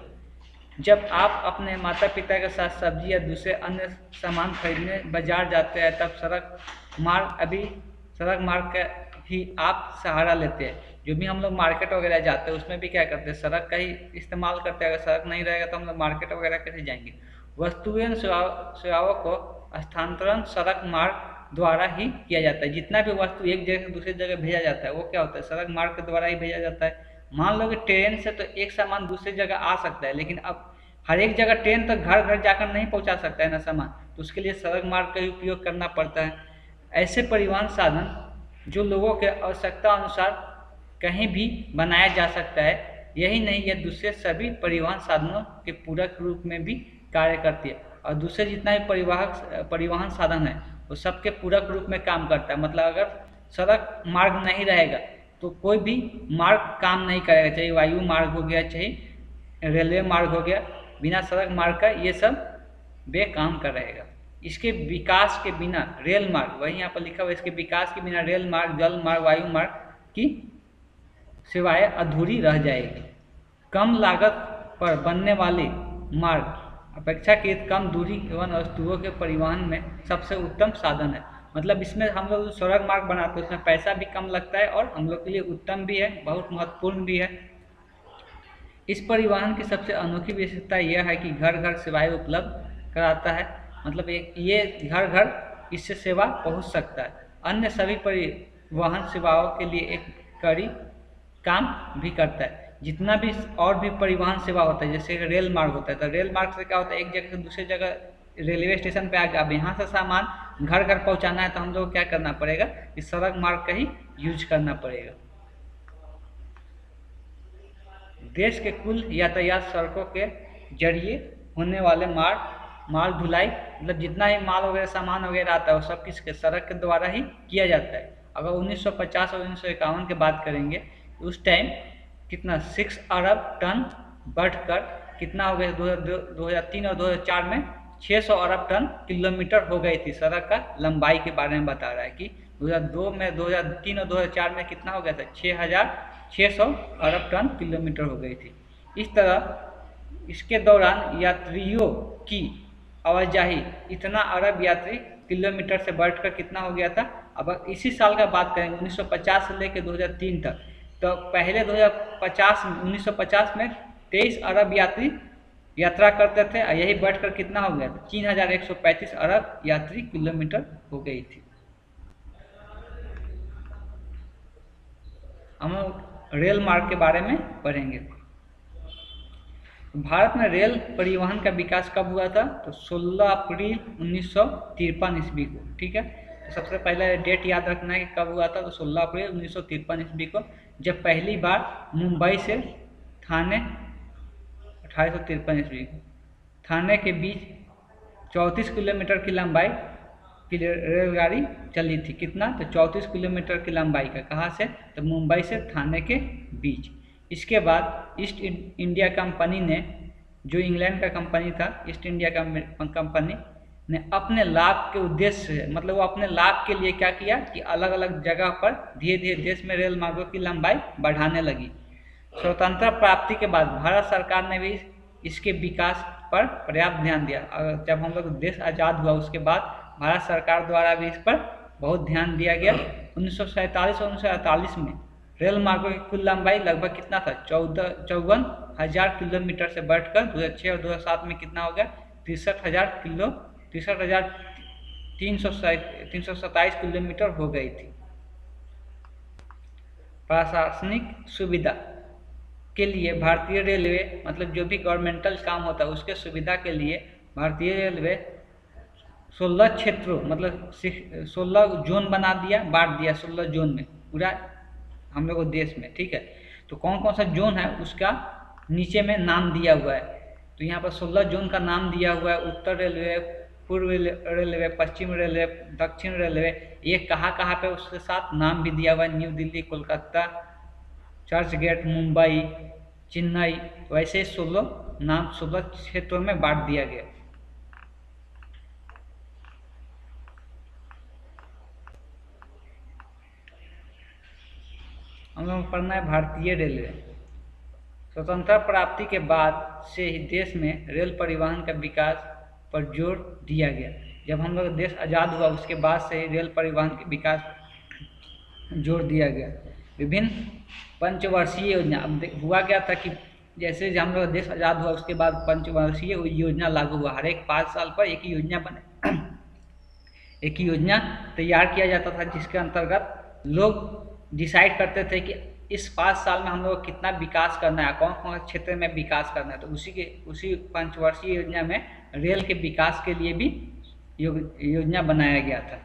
जब आप अपने माता पिता के साथ सब्जी या दूसरे अन्य सामान खरीदने बाजार जाते हैं तब सड़क मार्ग का ही आप सहारा लेते हैं। जो भी हम लोग मार्केट वगैरह जाते हैं उसमें भी क्या करते हैं, सड़क का ही इस्तेमाल करते हैं। अगर सड़क नहीं रहेगा तो हम लोग मार्केट वगैरह कैसे जाएंगे। वस्तुएं सेवाओं को स्थानांतरण सड़क मार्ग द्वारा ही किया जाता है। जितना भी वस्तु एक जगह से दूसरी जगह भेजा जाता है वो क्या होता है, सड़क मार्ग के द्वारा ही भेजा जाता है। मान लो कि ट्रेन से तो एक सामान दूसरी जगह आ सकता है, लेकिन अब हर एक जगह ट्रेन तक घर घर जाकर नहीं पहुंचा सकता है ना सामान, तो उसके लिए सड़क मार्ग का ही उपयोग करना पड़ता है। ऐसे परिवहन साधन जो लोगों के आवश्यकता अनुसार कहीं भी बनाया जा सकता है, यही नहीं यह दूसरे सभी परिवहन साधनों के पूरक रूप में भी कार्य करती है। और दूसरे जितना भी परिवहन साधन है वो सबके पूरक रूप में काम करता है। मतलब अगर सड़क मार्ग नहीं रहेगा तो कोई भी मार्ग काम नहीं करेगा, चाहे वायु मार्ग हो गया चाहे रेलवे मार्ग हो गया, बिना सड़क मार्ग का ये सब बेकाम कर रहेगा। इसके विकास के बिना रेल मार्ग, वही यहाँ पर लिखा हुआ, इसके विकास के बिना रेल मार्ग, जल मार्ग, वायु मार्ग की सेवाएं अधूरी रह जाएगी। कम लागत पर बनने वाले मार्ग अपेक्षाकृत कम दूरी एवं वस्तुओं के परिवहन में सबसे उत्तम साधन है। मतलब इसमें हम लोग सड़क मार्ग बनाते हैं उसमें पैसा भी कम लगता है और हम लोग के लिए उत्तम भी है, बहुत महत्वपूर्ण भी है। इस परिवहन की सबसे अनोखी विशेषता यह है कि घर घर सेवाएं उपलब्ध कराता है। मतलब ये घर घर इससे सेवा पहुंच सकता है। अन्य सभी परिवहन सेवाओं के लिए एक कड़ी काम भी करता है। जितना भी और भी परिवहन सेवा होता है, जैसे रेल मार्ग होता है, तो रेल मार्ग से क्या होता है, एक जगह से दूसरे जगह रेलवे स्टेशन पे आके अब यहाँ से सामान घर घर पहुंचाना है तो हम लोग को क्या करना पड़ेगा, इस सड़क मार्ग का ही यूज करना पड़ेगा। देश के कुल यातायात सड़कों के जरिए होने वाले माल ढुलाई, मतलब जितना ही माल वगैरह सामान वगैरह आता है वो सब किसके, सड़क के द्वारा ही किया जाता है। अगर 1950 और 1951 की बात करेंगे तो उस टाइम कितना 6 अरब टन बढ़कर कितना हो गया, 2003 और 2004 में 600 अरब टन किलोमीटर हो गई थी। सड़क का लंबाई के बारे में बता रहा है कि 2002 में, 2003 और 2004 में कितना हो गया था, 600 अरब टन किलोमीटर हो गई थी। इस तरह इसके दौरान यात्रियों की आवाजाही इतना अरब यात्री किलोमीटर से बढ़कर कितना हो गया था। अब इसी साल का बात करेंगे 1950 से लेकर 2003 तक, तो पहले 1950 में 23 अरब यात्री यात्रा करते थे और यही बढ़कर कितना हो गया था, 3135 अरब यात्री किलोमीटर हो गई थी। हम रेल मार्ग के बारे में पढ़ेंगे। भारत में रेल परिवहन का विकास कब हुआ था, तो 16 अप्रैल 1953 ईस्वी को। ठीक है, तो सबसे पहले डेट याद रखना है कि कब हुआ था, तो 16 अप्रैल 1953 ईस्वी को, जब पहली बार मुंबई से थाने 1853 ईस्वी को थाने के बीच 34 किलोमीटर की लंबाई की रेलगाड़ी चली थी। कितना, तो 34 किलोमीटर की लंबाई का, कहाँ से, तो मुंबई से थाने के बीच। इसके बाद ईस्ट इंडिया कंपनी ने, जो इंग्लैंड का कंपनी था, ईस्ट इंडिया कंपनी ने अपने लाभ के उद्देश्य से, मतलब वो अपने लाभ के लिए क्या किया कि अलग अलग जगह पर धीरे धीरे देश में रेल मार्गों की लंबाई बढ़ाने लगी। स्वतंत्रता प्राप्ति के बाद भारत सरकार ने भी इसके विकास पर पर्याप्त ध्यान दिया। जब हम लोग देश आज़ाद हुआ उसके बाद भारत सरकार द्वारा भी इस पर बहुत ध्यान दिया गया। 1947 और 1948 में रेल मार्गों की कुल लंबाई लगभग कितना था, 54,000 किलोमीटर से बढ़कर 2006 और 2007 में कितना हो गया, 63,327 किलोमीटर हो गई थी। प्रशासनिक सुविधा के लिए भारतीय रेलवे, मतलब जो भी गवर्नमेंटल काम होता है उसके सुविधा के लिए भारतीय रेलवे 16 क्षेत्रों, मतलब 16 जोन बना दिया, बांट दिया 16 जोन में पूरा हम लोग देश में। ठीक है, तो कौन कौन सा जोन है उसका नीचे में नाम दिया हुआ है। तो यहाँ पर 16 जोन का नाम दिया हुआ है, उत्तर रेलवे, पूर्व रेलवे, पश्चिम रेलवे, दक्षिण रेलवे, ये कहाँ कहाँ पे उसके साथ नाम भी दिया हुआ है, न्यू दिल्ली, कोलकाता, चर्च गेट, मुंबई, चेन्नई, वैसे 16 क्षेत्रों में बांट दिया गया। हम लोग पढ़ना है भारतीय रेलवे। स्वतंत्रता प्राप्ति के बाद से ही देश में रेल परिवहन का विकास पर जोर दिया गया। जब हम लोग देश आज़ाद हुआ उसके बाद से ही रेल परिवहन के विकास जोर दिया गया। विभिन्न पंचवर्षीय योजना, अब हुआ क्या था कि जैसे जब हम लोग देश आज़ाद हुआ उसके बाद पंचवर्षीय योजना लागू हुआ। हर एक 5 साल पर एक ही योजना बने एक ही योजना तैयार किया जाता था, जिसके अंतर्गत लोग डिसाइड करते थे कि इस 5 साल में हम लोग कितना विकास करना है, कौन कौन क्षेत्र में विकास करना है। तो उसी पंचवर्षीय योजना में रेल के विकास के लिए भी योजना बनाया गया था।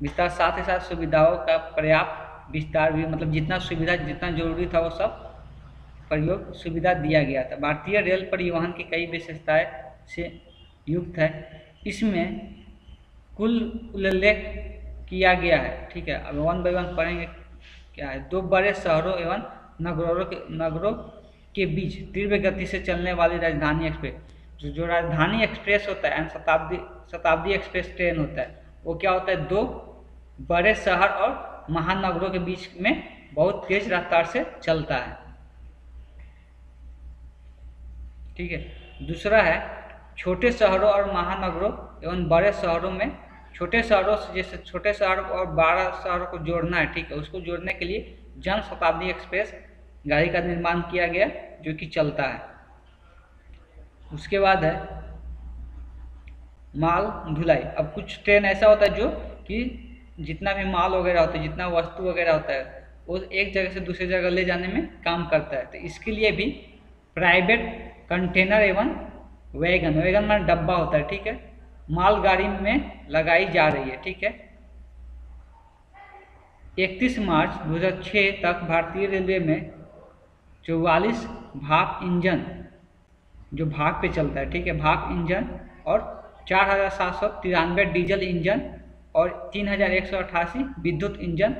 विस्तार, साथ ही साथ सुविधाओं का पर्याप्त विस्तार भी, मतलब जितना सुविधा जितना जरूरी था वो सब प्रयोग सुविधा दिया गया था। भारतीय रेल परिवहन की कई विशेषताएं से युक्त है। इसमें कुल उल्लेख किया गया है। ठीक है, अब 1 बाय 1 पढ़ेंगे। क्या है, 2 बड़े शहरों एवं नगरों के बीच तीव्र गति से चलने वाली राजधानी एक्सप्रेस, जो राजधानी एक्सप्रेस होता है, शताब्दी एक्सप्रेस ट्रेन होता है, वो क्या होता है, 2 बड़े शहर और महानगरों के बीच में बहुत तेज रफ्तार से चलता है। ठीक है, दूसरा है छोटे शहरों और महानगरों एवं बड़े शहरों में, छोटे शहरों से, जैसे छोटे शहर और बड़ा शहरों को जोड़ना है। ठीक है, उसको जोड़ने के लिए जन शताब्दी एक्सप्रेस गाड़ी का निर्माण किया गया जो कि चलता है। उसके बाद है माल ढुलाई। अब कुछ ट्रेन ऐसा होता है जो कि जितना भी माल वगैरह होता है, जितना वस्तु वगैरह होता है, वो एक जगह से दूसरी जगह ले जाने में काम करता है। तो इसके लिए भी प्राइवेट कंटेनर एवं वैगन माने डब्बा होता है। ठीक है, मालगाड़ी में लगाई जा रही है। ठीक है, 31 मार्च 2006 तक भारतीय रेलवे में 44 भाप इंजन, जो भाप पे चलता है, ठीक है, भाप इंजन, और 4793 डीजल इंजन और 3188 विद्युत इंजन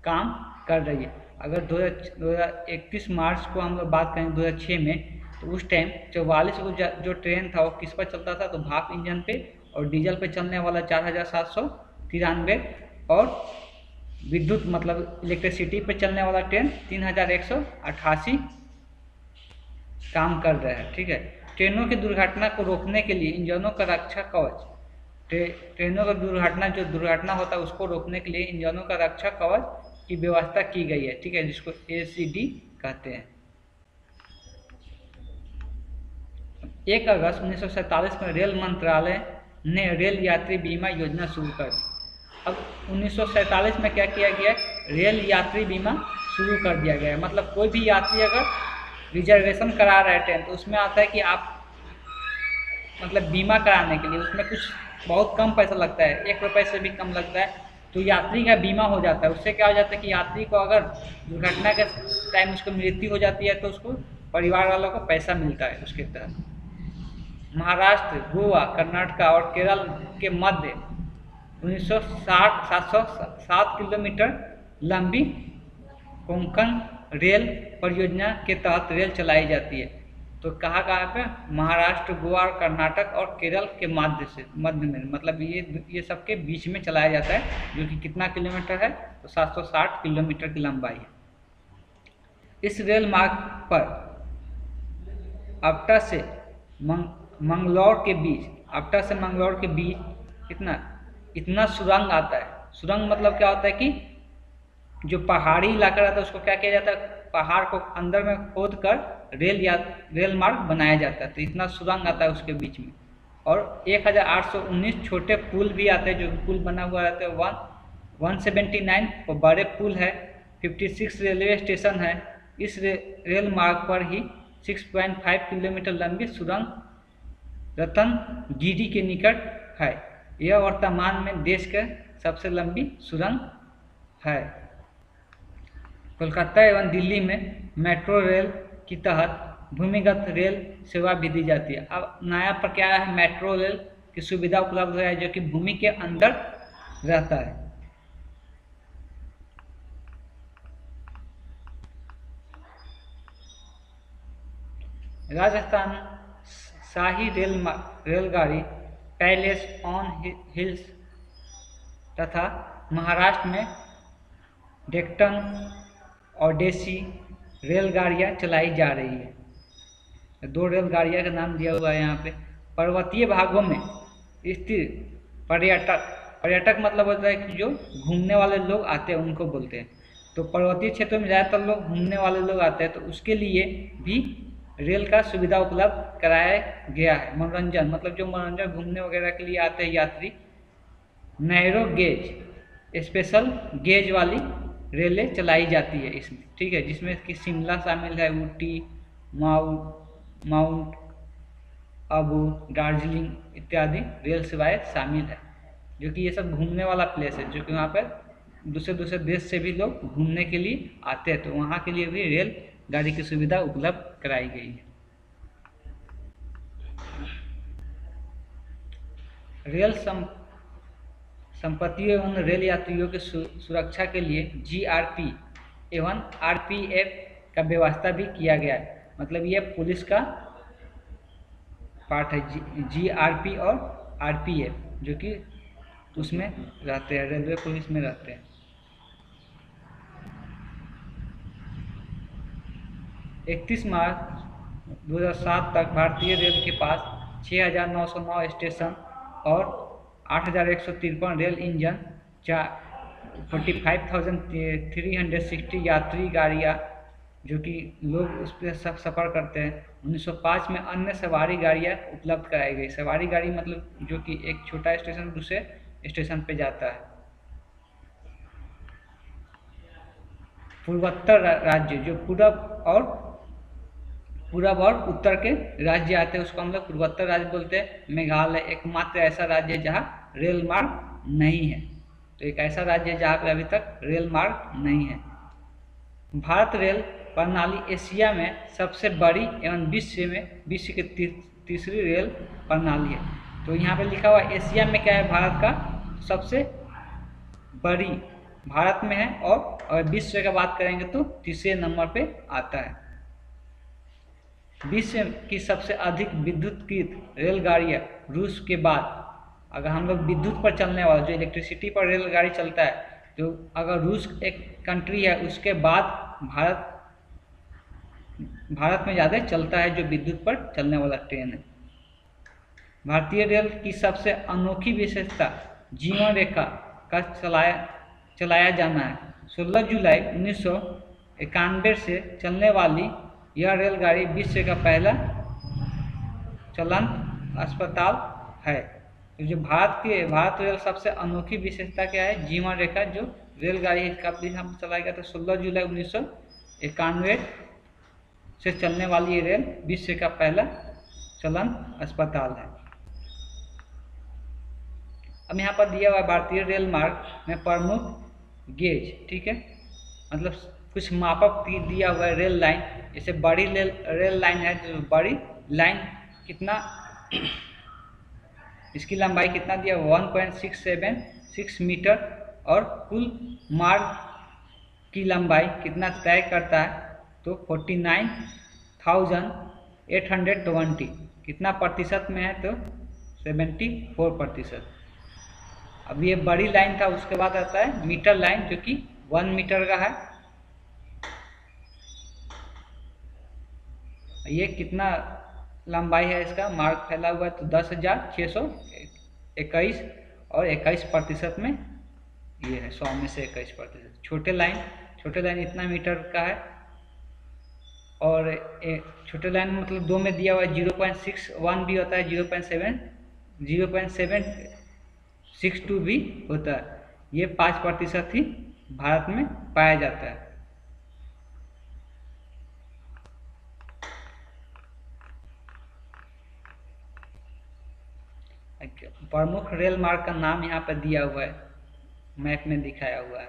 काम कर रही है। अगर 2031 मार्च को हम लोग बात करें 2006 में, तो उस टाइम 44 को जो ट्रेन था वो किस पर चलता था, तो भाप इंजन पे, और डीजल पे चलने वाला 4793, और विद्युत मतलब इलेक्ट्रिसिटी पे चलने वाला ट्रेन 3188 काम कर रहा है। ठीक है, ट्रेनों की दुर्घटना को रोकने के लिए इंजनों का रक्षा कवच, ट्रेनों का दुर्घटना होता है उसको रोकने के लिए इंजनों का रक्षा कवच की व्यवस्था की गई है। ठीक है, जिसको ACD कहते हैं। 1 अगस्त 1947 में रेल मंत्रालय ने रेल यात्री बीमा योजना शुरू कर दी। अब 1947 में क्या किया गया, रेल यात्री बीमा शुरू कर दिया गया है। मतलब कोई भी यात्री अगर रिजर्वेशन करा रहा है ट्रेन, तो उसमें आता है कि आप मतलब बीमा कराने के लिए उसमें कुछ बहुत कम पैसा लगता है, 1 रुपये से भी कम लगता है, तो यात्री का बीमा हो जाता है। उससे क्या हो जाता है कि यात्री को अगर दुर्घटना के टाइम उसको मृत्यु हो जाती है तो उसको परिवार वालों को पैसा मिलता है उसके तहत। महाराष्ट्र, गोवा, कर्नाटका और केरल के मध्य 707 किलोमीटर लंबी कोंकण रेल परियोजना के तहत रेल चलाई जाती है। तो कहाँ पे, महाराष्ट्र, गोवा, कर्नाटक और केरल के मध्य में, मतलब ये सबके बीच में चलाया जाता है, जो कि कितना किलोमीटर है, तो 760 किलोमीटर की लंबाई है। इस रेल मार्ग पर अप्टा से मंगलौर के बीच इतना सुरंग आता है। सुरंग मतलब क्या होता है कि जो पहाड़ी इलाका रहता है उसको क्या किया जाता है, पहाड़ को अंदर में खोद कर रेल मार्ग बनाया जाता है। तो इतना सुरंग आता है उसके बीच में, और 1819 छोटे पुल भी आते हैं, जो पुल बना हुआ रहता है। 179 वो बड़े पुल है। 56 रेलवे स्टेशन है। इस रेल मार्ग पर ही 6.5 किलोमीटर लंबी सुरंग रतनगिरी के निकट है। यह वर्तमान में देश के सबसे लंबी सुरंग है। कोलकाता एवं दिल्ली में मेट्रो रेल की तहत भूमिगत रेल सेवा भी दी जाती है। अब नया पर क्या है, मेट्रो रेल की सुविधा उपलब्ध है, जो कि भूमि के अंदर रहता है। राजस्थान शाही रेलगाड़ी पैलेस ऑन हिल्स तथा महाराष्ट्र में डेक्कन ओडेसी रेलगाड़ियाँ चलाई जा रही है। 2 रेलगाड़ियाँ का नाम दिया हुआ है यहाँ पे। पर्वतीय भागों में स्थित पर्यटक मतलब होता है कि जो घूमने वाले लोग आते हैं उनको बोलते हैं। तो पर्वतीय क्षेत्रों में ज़्यादातर लोग घूमने वाले लोग आते हैं, तो उसके लिए भी रेल का सुविधा उपलब्ध कराया गया है। मनोरंजन मतलब जो मनोरंजन घूमने वगैरह के लिए आते हैं यात्री, नैरो गेज स्पेशल गेज वाली रेलें चलाई जाती है इसमें। ठीक है, जिसमें कि शिमला शामिल है, ऊटी, माउंट आबू, दार्जिलिंग इत्यादि रेल सेवाएं शामिल है, जो कि ये सब घूमने वाला प्लेस है, जो कि वहाँ पर दूसरे देश से भी लोग घूमने के लिए आते हैं। तो वहाँ के लिए भी रेल गाड़ी की सुविधा उपलब्ध कराई गई है। रेल संपत्तियों एवं रेल यात्रियों की सुरक्षा के लिए GRP एवं RPF का व्यवस्था भी किया गया है। मतलब ये पुलिस का पार्ट है, GRP और RPF, जो कि उसमें रहते हैं, रेलवे पुलिस में रहते हैं। 31 मार्च 2007 तक भारतीय रेल के पास 6,909 स्टेशन और 8,153 रेल इंजन, 45,360 यात्री गाड़ियाँ, जो कि लोग उस पर सफ़र करते हैं। 1905 में अन्य सवारी गाड़ियाँ उपलब्ध कराई गई। सवारी गाड़ी मतलब जो कि एक छोटा स्टेशन दूसरे स्टेशन पे जाता है। पूर्वोत्तर राज्य जो पूर्व और पूरब और उत्तर के राज्य आते हैं, उसको हम लोग पूर्वोत्तर राज्य बोलते हैं। मेघालय एकमात्र ऐसा राज्य है जहाँ रेल मार्ग नहीं है। तो एक ऐसा राज्य है जहाँ पे अभी तक रेल मार्ग नहीं है। भारत रेल प्रणाली एशिया में सबसे बड़ी एवं विश्व की तीसरी रेल प्रणाली है। तो यहाँ पे लिखा हुआ एशिया में क्या है, भारत का सबसे बड़ी भारत में है, और अगर विश्व की बात करेंगे तो तीसरे नंबर पे आता है। विश्व की सबसे अधिक विद्युतीकृत रेलगाड़ियाँ रूस के बाद, अगर हम लोग विद्युत पर चलने वाला जो इलेक्ट्रिसिटी पर रेलगाड़ी चलता है, तो अगर रूस एक कंट्री है उसके बाद भारत में ज़्यादा चलता है जो विद्युत पर चलने वाला ट्रेन है। भारतीय रेल की सबसे अनोखी विशेषता जीवन रेखा का चलाया जाना है। 16 जुलाई 1991 से चलने वाली यह रेलगाड़ी विश्व का पहला चलंत अस्पताल है। तो जो भारत रेल सबसे अनोखी विशेषता क्या है, जीवन रेखा जो रेलगाड़ी कब हम चलाएगा, तो 16 जुलाई 1991 से चलने वाली ये रेल विश्व का पहला चलंत अस्पताल है। अब यहाँ पर दिया हुआ भारतीय रेल मार्ग में प्रमुख गेज, ठीक है, मतलब कुछ मापक दिया हुआ है। रेल लाइन, जैसे बड़ी रेल लाइन है, जो बड़ी लाइन कितना इसकी लंबाई कितना दिया, 1.676 मीटर, और कुल मार्ग की लंबाई कितना तय करता है, तो 49,820 कितना प्रतिशत में है, तो 74%। अब ये बड़ी लाइन था, उसके बाद आता है मीटर लाइन जो कि 1 मीटर का है। ये कितना लंबाई है, इसका मार्ग फैला हुआ है, तो 10,621 और 21% में ये है, 100 में से 21%। छोटे लाइन इतना मीटर का है, और छोटे लाइन मतलब 2 में दिया हुआ है 0.61 भी होता है, 0.762 भी होता है। ये 5% ही भारत में पाया जाता है। प्रमुख रेल मार्ग का नाम यहाँ पर दिया हुआ है, मैप में दिखाया हुआ है।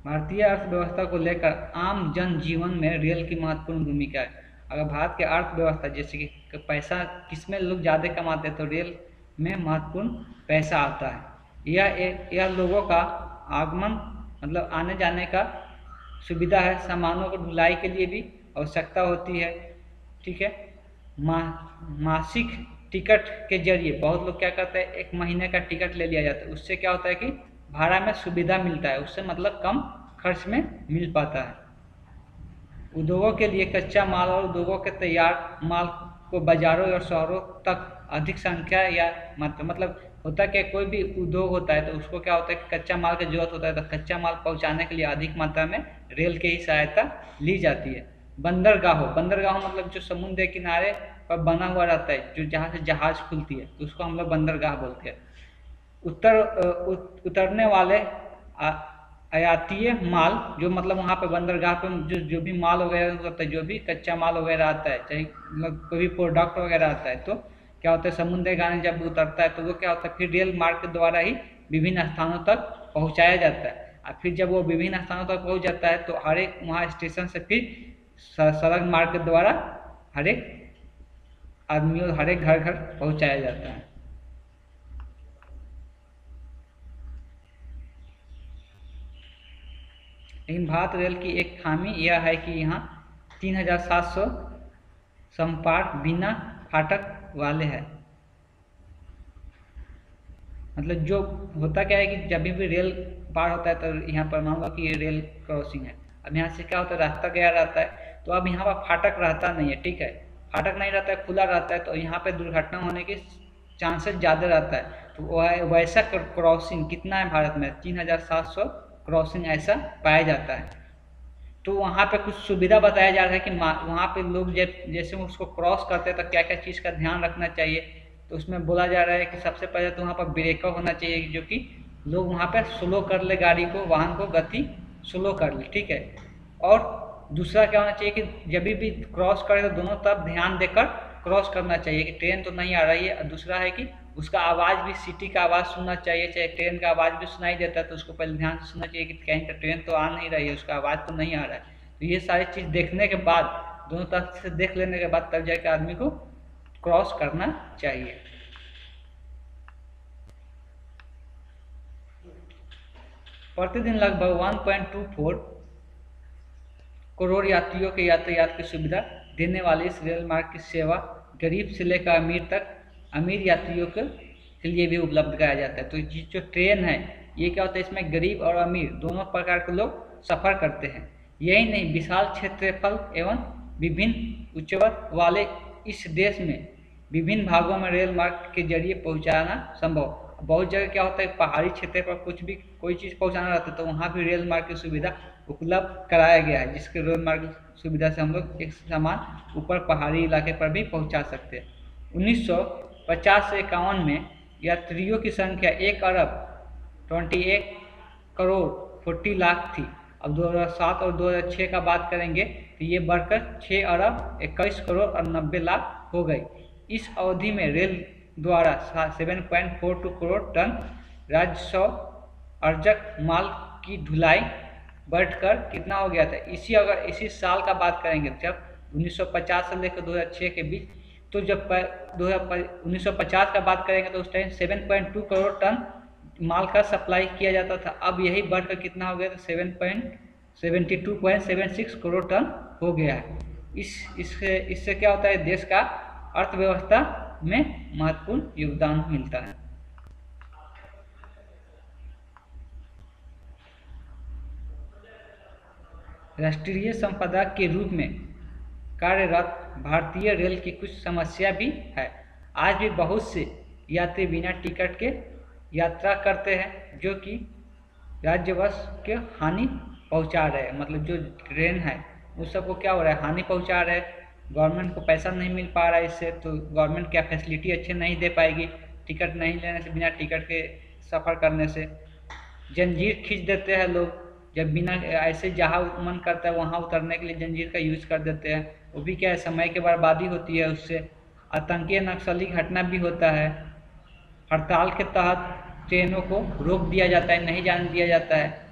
भारतीय अर्थव्यवस्था को लेकर आम जन जीवन में रेल की महत्वपूर्ण भूमिका है। अगर भारत की अर्थव्यवस्था जैसे कि पैसा किस में लोग ज़्यादा कमाते हैं, तो रेल में महत्वपूर्ण पैसा आता है। यह लोगों का आगमन मतलब आने जाने का सुविधा है। सामानों को ढुलाई के लिए भी आवश्यकता होती है, ठीक है। मासिक टिकट के जरिए बहुत लोग क्या करते हैं, 1 महीने का टिकट ले लिया जाता है। उससे क्या होता है कि भाड़ा में सुविधा मिलता है, उससे मतलब कम खर्च में मिल पाता है। उद्योगों के लिए कच्चा माल और उद्योगों के तैयार माल को बाजारों और शहरों तक अधिक संख्या या मतलब होता है कि कोई भी उद्योग होता है तो उसको क्या होता है कि कच्चा माल की जरूरत होता है, तो कच्चा माल पहुंचाने के लिए अधिक मात्रा में रेल की ही सहायता ली जाती है। बंदरगाहों मतलब जो समुद्र के किनारे पर बना हुआ रहता है, जो जहाँ से जहाज खुलती है, तो उसको हम लोग बंदरगाह बोलते हैं। उतरने वाले आयातीय माल, जो मतलब वहाँ पे बंदरगाह पे जो भी माल वगैरह होता है, जो भी कच्चा माल वगैरह आता है, चाहे मतलब कोई भी प्रोडक्ट वगैरह आता है, तो क्या होता है समुद्र गाने जब उतरता है तो वो क्या होता है फिर रेल मार्ग के द्वारा ही विभिन्न स्थानों तक पहुँचाया जाता है। और फिर जब वो विभिन्न स्थानों तक पहुँच जाता है तो हर एक वहाँ स्टेशन से फिर सड़क मार्ग के द्वारा हर एक आदमी और हर एक घर घर पहुँचाया जाता है। लेकिन भारत रेल की एक खामी यह है कि यहाँ 3700 संपार्क बिना फाटक वाले हैं। मतलब जो होता क्या है कि जब भी रेल पार होता है तो यहाँ पर मान लो कि ये रेल क्रॉसिंग है, अब यहाँ से क्या होता है रास्ता गया रहता है, तो अब यहाँ पर फाटक रहता नहीं है, ठीक है, फाटक नहीं रहता है, खुला रहता है, तो यहाँ पे दुर्घटना होने के चांसेस ज़्यादा रहता है। तो वैसा क्रॉसिंग कितना है भारत में, 3700 क्रॉसिंग ऐसा पाया जाता है। तो वहाँ पे कुछ सुविधा बताया जा रहा है कि वहाँ पे लोग जैसे उसको क्रॉस करते हैं तो क्या क्या चीज़ का ध्यान रखना चाहिए, तो उसमें बोला जा रहा है कि सबसे पहले तो वहाँ पर ब्रेकर होना चाहिए, जो कि लोग वहाँ पर स्लो कर ले गाड़ी को, वाहन को गति स्लो कर ले, ठीक है। और दूसरा क्या होना चाहिए कि जब भी क्रॉस करे तो दोनों तरफ ध्यान देकर क्रॉस करना चाहिए कि ट्रेन तो नहीं आ रही है। और दूसरा है कि उसका आवाज़ भी, सिटी का आवाज़ सुनना चाहिए, चाहे ट्रेन का आवाज़ भी सुनाई देता है तो उसको पहले ध्यान से सुनना चाहिए कि कहीं का ट्रेन तो आ नहीं रही है, उसका आवाज़ तो नहीं आ रहा है। तो ये सारी चीज़ देखने के बाद, दोनों तरफ से देख लेने के बाद तब जाकर आदमी को क्रॉस करना चाहिए। प्रतिदिन लगभग 1.24 करोड़ यात्रियों के यातायात की सुविधा देने वाली इस रेल मार्ग की सेवा गरीब से लेकर अमीर तक, अमीर यात्रियों के लिए भी उपलब्ध कराया जाता है। तो जो ट्रेन है ये क्या होता है, इसमें गरीब और अमीर दोनों प्रकार के लोग सफ़र करते हैं। यही नहीं, विशाल क्षेत्रफल एवं विभिन्न उच्च वर्ग वाले इस देश में विभिन्न भागों में रेल मार्ग के जरिए पहुंचाना संभव। बहुत जगह क्या होता है, पहाड़ी क्षेत्र पर कुछ भी कोई चीज़ पहुंचाना रहता है तो वहाँ भी रेल मार्ग की सुविधा उपलब्ध कराया गया है, जिसके रेल मार्ग सुविधा से हम लोग एक सामान ऊपर पहाड़ी इलाके पर भी पहुंचा सकते हैं। 1950 से 51 में यात्रियों की संख्या 1 अरब 21 करोड़ 40 लाख थी। अब 2007 और 2006 का बात करेंगे तो ये बढ़कर 6 अरब 21 करोड़ और 90 लाख हो गई। इस अवधि में रेल द्वारा 7.42 करोड़ टन राजस्व अर्जक माल की ढुलाई बढ़कर कितना हो गया था। अगर इसी साल का बात करेंगे जब 1950 से लेकर 2006 के बीच, तो जब 1950 का बात करेंगे तो उस टाइम 7.2 करोड़ टन माल का सप्लाई किया जाता था। अब यही बढ़कर कितना हो गया था, 72.76 करोड़ टन हो गया है। इससे क्या होता है, देश का अर्थव्यवस्था में महत्वपूर्ण योगदान मिलता है। राष्ट्रीय संपदा के रूप में कार्यरत भारतीय रेल की कुछ समस्या भी है। आज भी बहुत से यात्री बिना टिकट के यात्रा करते हैं, जो कि राज्यवश के हानि पहुंचा रहे हैं। मतलब जो ट्रेन है उस सबको क्या हो रहा है, हानि पहुंचा रहे हैं। गवर्नमेंट को पैसा नहीं मिल पा रहा है इससे, तो गवर्नमेंट क्या फैसिलिटी अच्छे नहीं दे पाएगी टिकट नहीं लेने से, बिना टिकट के सफ़र करने से। जंजीर खींच देते हैं लोग, जब बिना ऐसे जहाँ मन करता है वहाँ उतरने के लिए जंजीर का यूज़ कर देते हैं। वो भी क्या है, समय की बर्बादी होती है उससे। आतंकी नक्सली घटना भी होता है। हड़ताल के तहत ट्रेनों को रोक दिया जाता है, नहीं जाने दिया जाता है।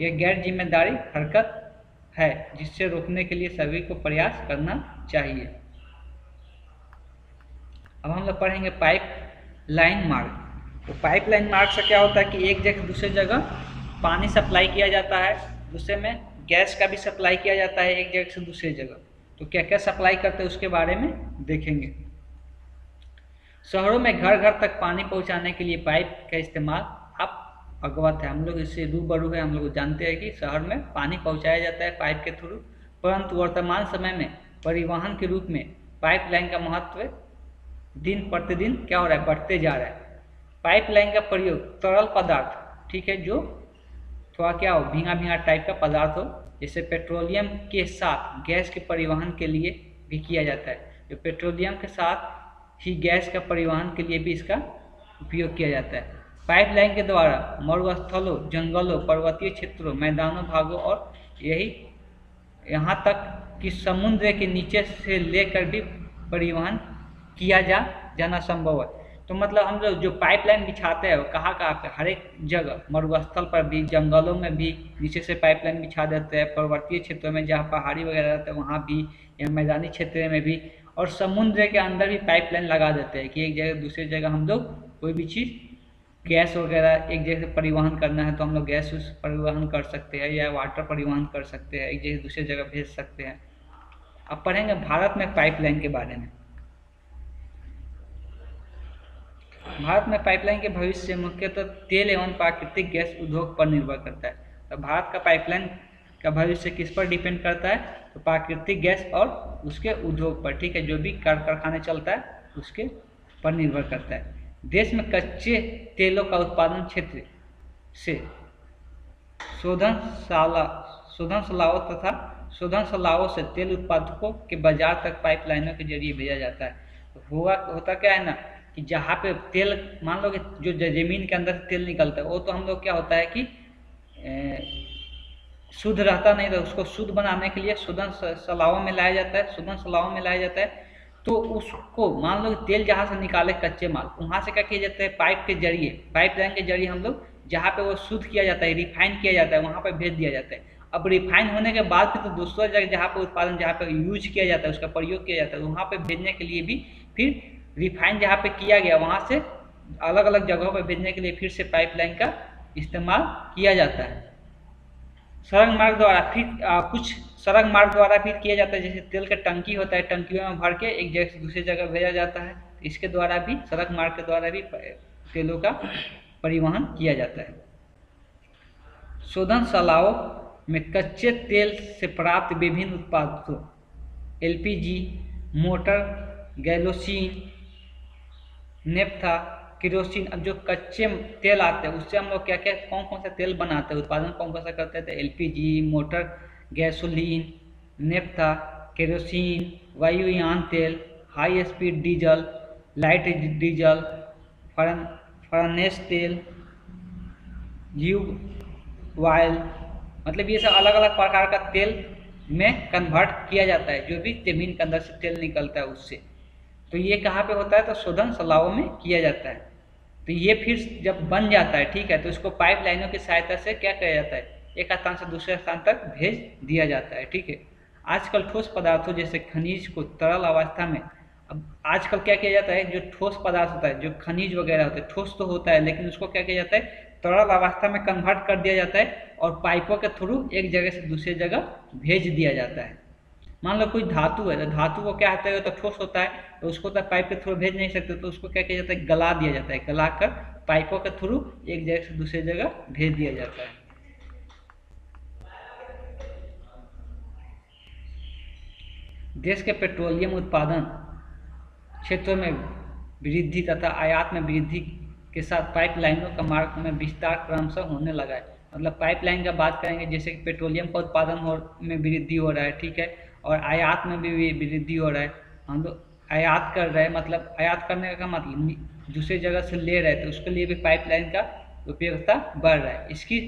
यह गैर जिम्मेदारी हरकत है, जिससे रोकने के लिए सभी को प्रयास करना चाहिए। अब हम लोग पढ़ेंगे पाइप लाइन मार्ग। तो पाइप लाइन मार्ग से क्या होता है कि एक जगह दूसरी जगह पानी सप्लाई किया जाता है, दूसरे में गैस का भी सप्लाई किया जाता है एक जगह से दूसरी जगह। तो क्या क्या सप्लाई करते हैं उसके बारे में देखेंगे। शहरों में घर घर तक पानी पहुंचाने के लिए पाइप का इस्तेमाल अब अवगत है, हम लोग इससे रूबरू है, हम लोग जानते हैं कि शहर में पानी पहुंचाया जाता है पाइप के थ्रू। परंतु वर्तमान समय में परिवहन के रूप में पाइपलाइन का महत्व दिन प्रतिदिन क्या हो रहा है, बढ़ते जा रहा है। पाइपलाइन का प्रयोग तरल पदार्थ, ठीक है, जो थोड़ा क्या हो, भींगा भींगा टाइप का पदार्थ हो, जैसे पेट्रोलियम के साथ गैस के परिवहन के लिए भी किया जाता है। जो पेट्रोलियम के साथ ही गैस का परिवहन के लिए भी इसका उपयोग किया जाता है। पाइपलाइन के द्वारा मरुस्थलों, जंगलों, पर्वतीय क्षेत्रों, मैदानों भागों और यहाँ तक कि समुद्र के नीचे से लेकर भी परिवहन किया जाना संभव है। तो मतलब हम लोग जो पाइपलाइन बिछाते हैं वो कहाँ पे, हर एक जगह, मरुस्थल पर भी, जंगलों में भी नीचे से पाइपलाइन बिछा देते हैं, पर्वतीय क्षेत्रों में जहाँ पहाड़ी वगैरह रहते हैं वहाँ भी, या मैदानी क्षेत्र में भी, और समुद्र के अंदर भी पाइपलाइन लगा देते हैं कि एक जगह दूसरी जगह हम लोग कोई भी चीज़, गैस वगैरह एक जगह से परिवहन करना है तो हम लोग गैस परिवहन कर सकते हैं, या वाटर परिवहन कर सकते हैं, एक जगह दूसरी जगह भेज सकते हैं। अब पढ़ेंगे भारत में पाइपलाइन के बारे में। भारत में पाइपलाइन के भविष्य मुख्यतः तेल एवं प्राकृतिक गैस उद्योग पर निर्भर करता है। तो भारत का पाइपलाइन का भविष्य किस पर डिपेंड करता है, तो प्राकृतिक गैस और उसके उद्योग पर, ठीक है, जो भी कारखाने चलता है उसके पर निर्भर करता है। देश में कच्चे तेलों का उत्पादन क्षेत्र से शोधनशालाओं से तेल उत्पादकों के बाजार तक पाइपलाइनों के जरिए भेजा जाता है। होता क्या है ना कि जहाँ पे तेल, मान लो कि जो ज़मीन के अंदर से तेल निकलता है वो तो हम लोग क्या होता है कि शुद्ध रहता नहीं, तो उसको शुद्ध बनाने के लिए शोधन सलावों में लाया जाता है, शोधन सलावों में लाया जाता है। तो उसको मान लो तेल जहाँ से निकाले कच्चे माल, वहाँ से क्या किया जाता है, पाइप के जरिए, पाइप लाइन के जरिए हम लोग जहाँ पे वो शुद्ध किया जाता है, रिफाइन किया जाता है, वहाँ पर भेज दिया जाता है। अब रिफाइन होने के बाद फिर तो दूसरा जगह जहाँ पर उत्पादन, जहाँ पे यूज किया जाता है, उसका प्रयोग किया जाता है, वहाँ पे भेजने के लिए भी फिर रिफाइन जहाँ पे किया गया वहाँ से अलग अलग जगहों पर भेजने के लिए फिर से पाइपलाइन का इस्तेमाल किया जाता है। सड़क मार्ग द्वारा फिर कुछ सड़क मार्ग द्वारा फिर किया जाता है, जैसे तेल का टंकी होता है, टंकियों में भर के एक जगह से दूसरी जगह भेजा जाता है, इसके द्वारा भी, सड़क मार्ग के द्वारा भी तेलों का परिवहन किया जाता है। शोधनशालाओं में कच्चे तेल से प्राप्त विभिन्न उत्पादों, LPG, motor, gasoline, naphtha, kerosene. अब जो कच्चे तेल आते हैं उससे हम लोग क्या क्या कौन कौन सा तेल बनाते हैं, उत्पादन कौन कौन सा करते हैं, तो LPG, motor, gasoline, naphtha, kerosene, वायुयान तेल, high speed diesel, light diesel, furnace तेल, ट्यूब ऑयल, मतलब ये सब अलग अलग प्रकार का तेल में कन्वर्ट किया जाता है, जो भी जमीन के अंदर से तेल निकलता है उससे। तो ये कहाँ पे होता है, तो शोधनशालाओं में किया जाता है। तो ये फिर जब बन जाता है, ठीक है, तो इसको पाइप लाइनों की सहायता से क्या किया जाता है, एक स्थान से दूसरे स्थान तक भेज दिया जाता है, ठीक है। आजकल ठोस पदार्थों जैसे खनिज को तरल अवस्था में, अब आजकल क्या किया जाता है, जो ठोस पदार्थ होता है, जो खनिज वगैरह होता है, ठोस तो होता है लेकिन उसको क्या किया जाता है, तरल अवस्था में कन्वर्ट कर दिया जाता है और पाइपों के थ्रू एक जगह से दूसरी जगह भेज दिया जाता है। मान लो कोई धातु है, तो धातु को क्या होता है, तो ठोस होता है, तो उसको तो पाइप के थ्रू भेज नहीं सकते, तो उसको क्या किया जाता है, गला दिया जाता है, गला कर पाइपों के थ्रू एक जगह से दूसरी जगह भेज दिया जाता है। देश के पेट्रोलियम उत्पादन क्षेत्रों में वृद्धि तथा आयात में वृद्धि के साथ पाइपलाइनों का मार्ग में विस्तार क्रमशः होने लगा है। मतलब पाइपलाइन का बात करेंगे, जैसे कि पेट्रोलियम का उत्पादन में वृद्धि हो रहा है, ठीक है, और आयात में भी वृद्धि हो रहा है। हम लोग आयात कर रहे हैं, मतलब आयात करने का मतलब दूसरी जगह से ले रहे हैं, तो उसके लिए भी पाइपलाइन का उपयोगिता बढ़ रहा है। इसकी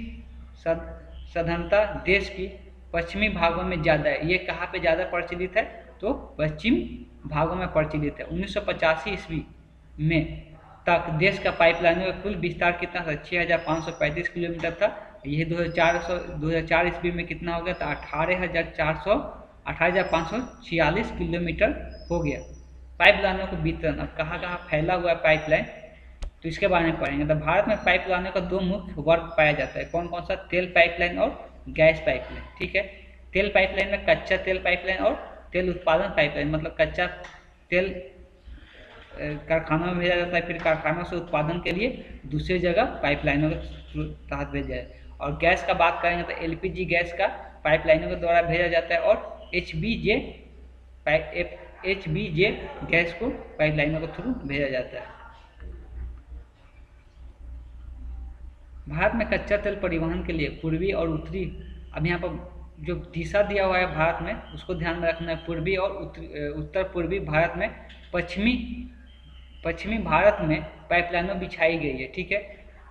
सघनता देश की पश्चिमी भागों में ज़्यादा है। ये कहाँ पे ज़्यादा प्रचलित है, तो पश्चिम भागों में प्रचलित है। 1985 ईस्वी में तक देश का पाइपलाइनों का कुल विस्तार कितना था, 6535 किलोमीटर था। यह 2004 ईस्वी में कितना हो गया था, 18,546 किलोमीटर हो गया। पाइपलाइनों का वितरण, अब कहाँ कहाँ फैला हुआ है पाइपलाइन, तो इसके बारे में पढ़ेंगे। तो भारत में पाइपलाइनों का दो मुख्य वर्ग पाया जाता है, कौन कौन सा, तेल पाइपलाइन और गैस पाइपलाइन, ठीक है। तेल पाइपलाइन में कच्चा तेल पाइपलाइन और तेल उत्पादन पाइपलाइन, मतलब कच्चा तेल कारखानों में भेजा जाता है, फिर कारखानों से उत्पादन के लिए दूसरी जगह पाइपलाइनों के तहत भेजा जाए। और गैस का बात करेंगे तो एलपीजी गैस का पाइपलाइनों के द्वारा भेजा जाता है, और एचबीजे गैस को पाइपलाइनों के थ्रू भेजा जाता है। भारत में कच्चा तेल परिवहन के लिए पूर्वी और उत्तरी, अब यहाँ पर जो दिशा दिया हुआ है भारत में उसको ध्यान में रखना है। पूर्वी और उत्तर पूर्वी भारत में, पश्चिमी भारत में पाइपलाइनों बिछाई गई है, ठीक है।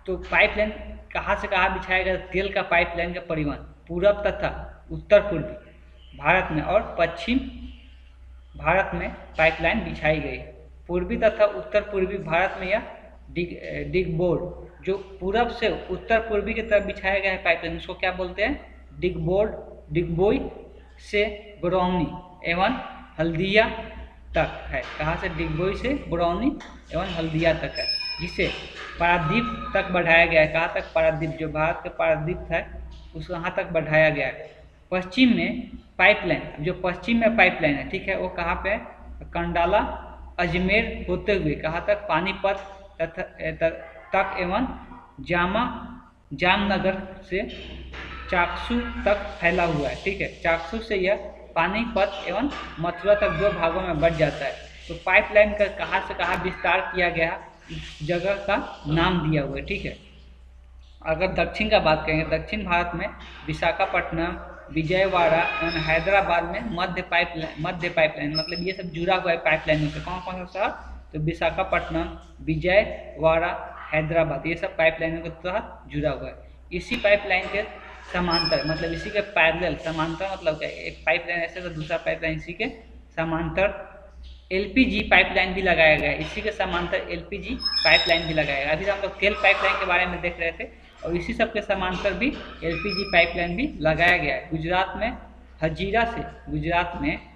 तो पाइपलाइन कहाँ से कहाँ बिछाया गया, तेल का पाइपलाइन का परिवहन पूरब तथा उत्तर पूर्वी भारत में और पश्चिम भारत में पाइपलाइन बिछाई गई है। पूर्वी तथा उत्तर पूर्वी भारत में यह डिगबोर्ड, जो पूरब से उत्तर पूर्वी की तरफ बिछाया गया है पाइपलाइन, उसको क्या बोलते हैं, डिगबोई से बरौनी एवं हल्दिया तक है। कहाँ से, डिगबोई से बरौनी एवं हल्दिया तक है, जिसे पारादीप तक बढ़ाया गया है। कहाँ तक, पारादीप, जो भारत के पारादीप था उस वहाँ तक बढ़ाया गया है। पश्चिम में पाइपलाइन, जो पश्चिम में पाइपलाइन है, ठीक है, वो कहाँ पे है, कंडाला अजमेर होते हुए कहाँ तक, पानीपत तक एवं जामनगर से चाकसू तक फैला हुआ है, ठीक है। चाकसू से यह पानीपत एवं मथुरा तक दो भागों में बढ़ जाता है। तो पाइपलाइन का कहाँ से कहाँ विस्तार किया गया, इस जगह का नाम दिया हुआ है, ठीक है। अगर दक्षिण का बात करेंगे, दक्षिण भारत में विशाखापट्टनम, विजयवाड़ा एवं हैदराबाद में मध्य पाइपलाइन, मतलब ये सब जुड़ा हुआ है पाइपलाइनों से। कौन कौन सा शहर, तो विशाखापट्टनम, विजयवाड़ा, हैदराबाद, ये सब पाइपलाइनों के तहत जुड़ा हुआ है। इसी पाइपलाइन के समांतर मतलब इसी के पैरेलल, समांतर मतलब क्या, एक पाइपलाइन ऐसे तो दूसरा पाइपलाइन इसी के समांतर एलपीजी पाइपलाइन भी लगाया गया है। इसी के समांतर एलपीजी पाइपलाइन भी लगाया गया। अभी हम लोग तेल पाइपलाइन के बारे में देख रहे थे और इसी सब के समांतर भी एलपीजी पाइपलाइन भी लगाया गया है। गुजरात में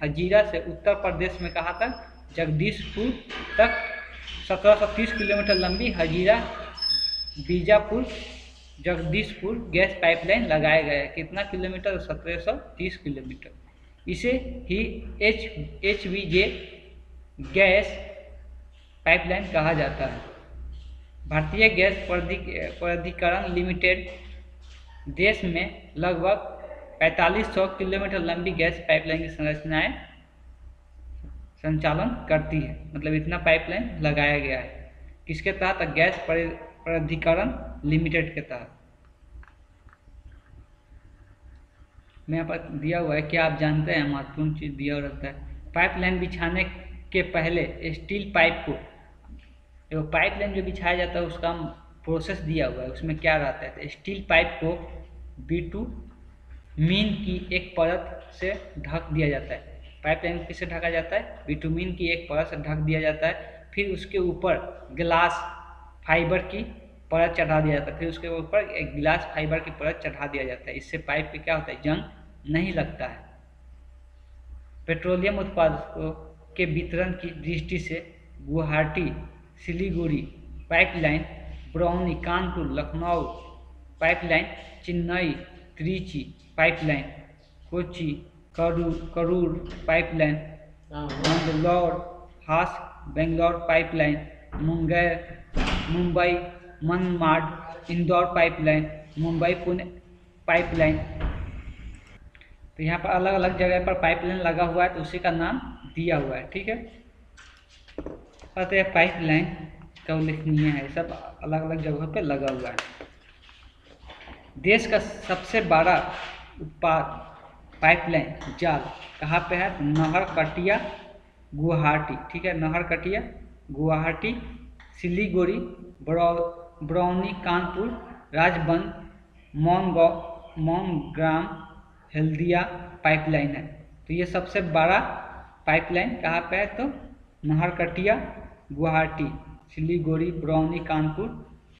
हजीरा से उत्तर प्रदेश में कहाँ तक, जगदीशपुर तक 1730 किलोमीटर लंबी हजीरा बीजापुर जगदीशपुर गैस पाइपलाइन लगाया गया है। कितना किलोमीटर, 1730 किलोमीटर। इसे ही HVJ गैस पाइपलाइन कहा जाता है। भारतीय गैस प्राधिकरण लिमिटेड देश में लगभग 4500 किलोमीटर लंबी गैस पाइपलाइन की संरचनाएं संचालन करती है। मतलब इतना पाइपलाइन लगाया गया है। किसके तहत, गैस प्राधिकरण लिमिटेड के तहत। में यहाँ पर दिया हुआ है, क्या आप जानते हैं, महत्वपूर्ण चीज दिया रहता है। पाइपलाइन बिछाने के पहले स्टील पाइप को, जो पाइपलाइन जो बिछाया जाता है उसका प्रोसेस दिया हुआ है, उसमें क्या रहता है। स्टील पाइप को बिटुमीन की एक परत से ढक दिया जाता है। पाइपलाइन को किससे ढका जाता है, बिटुमीन की एक परत से ढक दिया जाता है। फिर उसके ऊपर ग्लास फाइबर की परत चढ़ा दिया जाता है। फिर उसके ऊपर एक ग्लास फाइबर की परत चढ़ा दिया जाता है। इससे पाइप पे क्या होता है, जंग नहीं लगता है। पेट्रोलियम उत्पादों के वितरण की दृष्टि से Guwahati Siliguri pipeline, Barauni Kanpur Lucknow pipeline, Chennai Trichy pipeline, Kochi Karur pipeline, Mangalore Hassan Bangalore pipeline, Mumbai Manmad Indore pipeline, Mumbai Pune pipeline. तो यहाँ पर अलग अलग जगह पर पाइपलाइन लगा हुआ है, तो उसी का नाम दिया हुआ है। ठीक है, अतः पाइपलाइन का उल्लेखनीय है, सब अलग अलग जगहों पे लगा हुआ है। देश का सबसे बड़ा उत्पाद पाइपलाइन जाल कहाँ पे है, नहरकटिया गुवाहाटी। ठीक है, नहरकटिया गुवाहाटी, सिलीगुड़ी, बरौनी कानपुर, राजबंद, मोनग्राम हल्दिया पाइपलाइन है। तो ये सबसे बड़ा पाइपलाइन कहाँ पे है, तो नहरकटिया गुवाहाटी, सिलीगुड़ी, बरौनी कानपुर,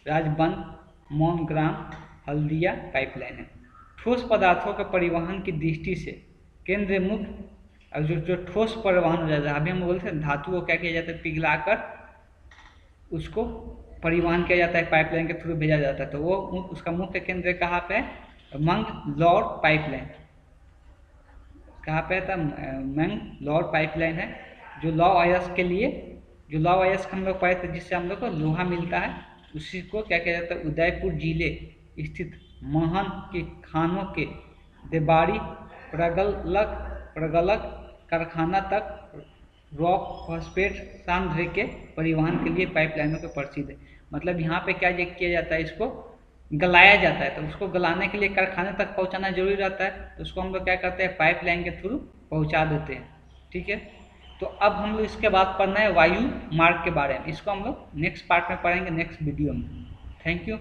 राजबंद, मोनग्राम हल्दिया पाइपलाइन है। ठोस पदार्थों के परिवहन की दृष्टि से केंद्रीय मुख्य, अब जो ठोस परिवहन हो जाता है, अभी हम बोलते हैं धातु को क्या किया जाता है, पिघलाकर उसको परिवहन किया जाता है, पाइपलाइन के थ्रू भेजा जाता है। तो वो उसका मुख्य केंद्र कहाँ पे है, मंगलौर पाइपलाइन। कहाँ पे था, मंगलौर पाइपलाइन है। जो लौह अयस्क के लिए, जो लौह अयस्क हम लोग पढ़े थे, जिससे हम लोग को लोहा मिलता है, उसी को क्या किया जाता है, उदयपुर जिले स्थित महन के खानों के देबाड़ी प्रगलक कारखाना तक रॉक फॉस्फेट सांद्र के परिवहन के लिए पाइपलाइनों के प्रसिद्ध है। मतलब यहाँ पे क्या किया जाता है, इसको गलाया जाता है। तो उसको गलाने के लिए कारखाने तक पहुँचाना जरूरी रहता है, तो उसको हम लोग क्या करते हैं, पाइपलाइन के थ्रू पहुँचा देते हैं। ठीक है, तो अब हम लोग इसके बाद पढ़ना है वायु मार्ग के बारे में। इसको हम लोग नेक्स्ट पार्ट में पढ़ेंगे, नेक्स्ट वीडियो में। Thank you.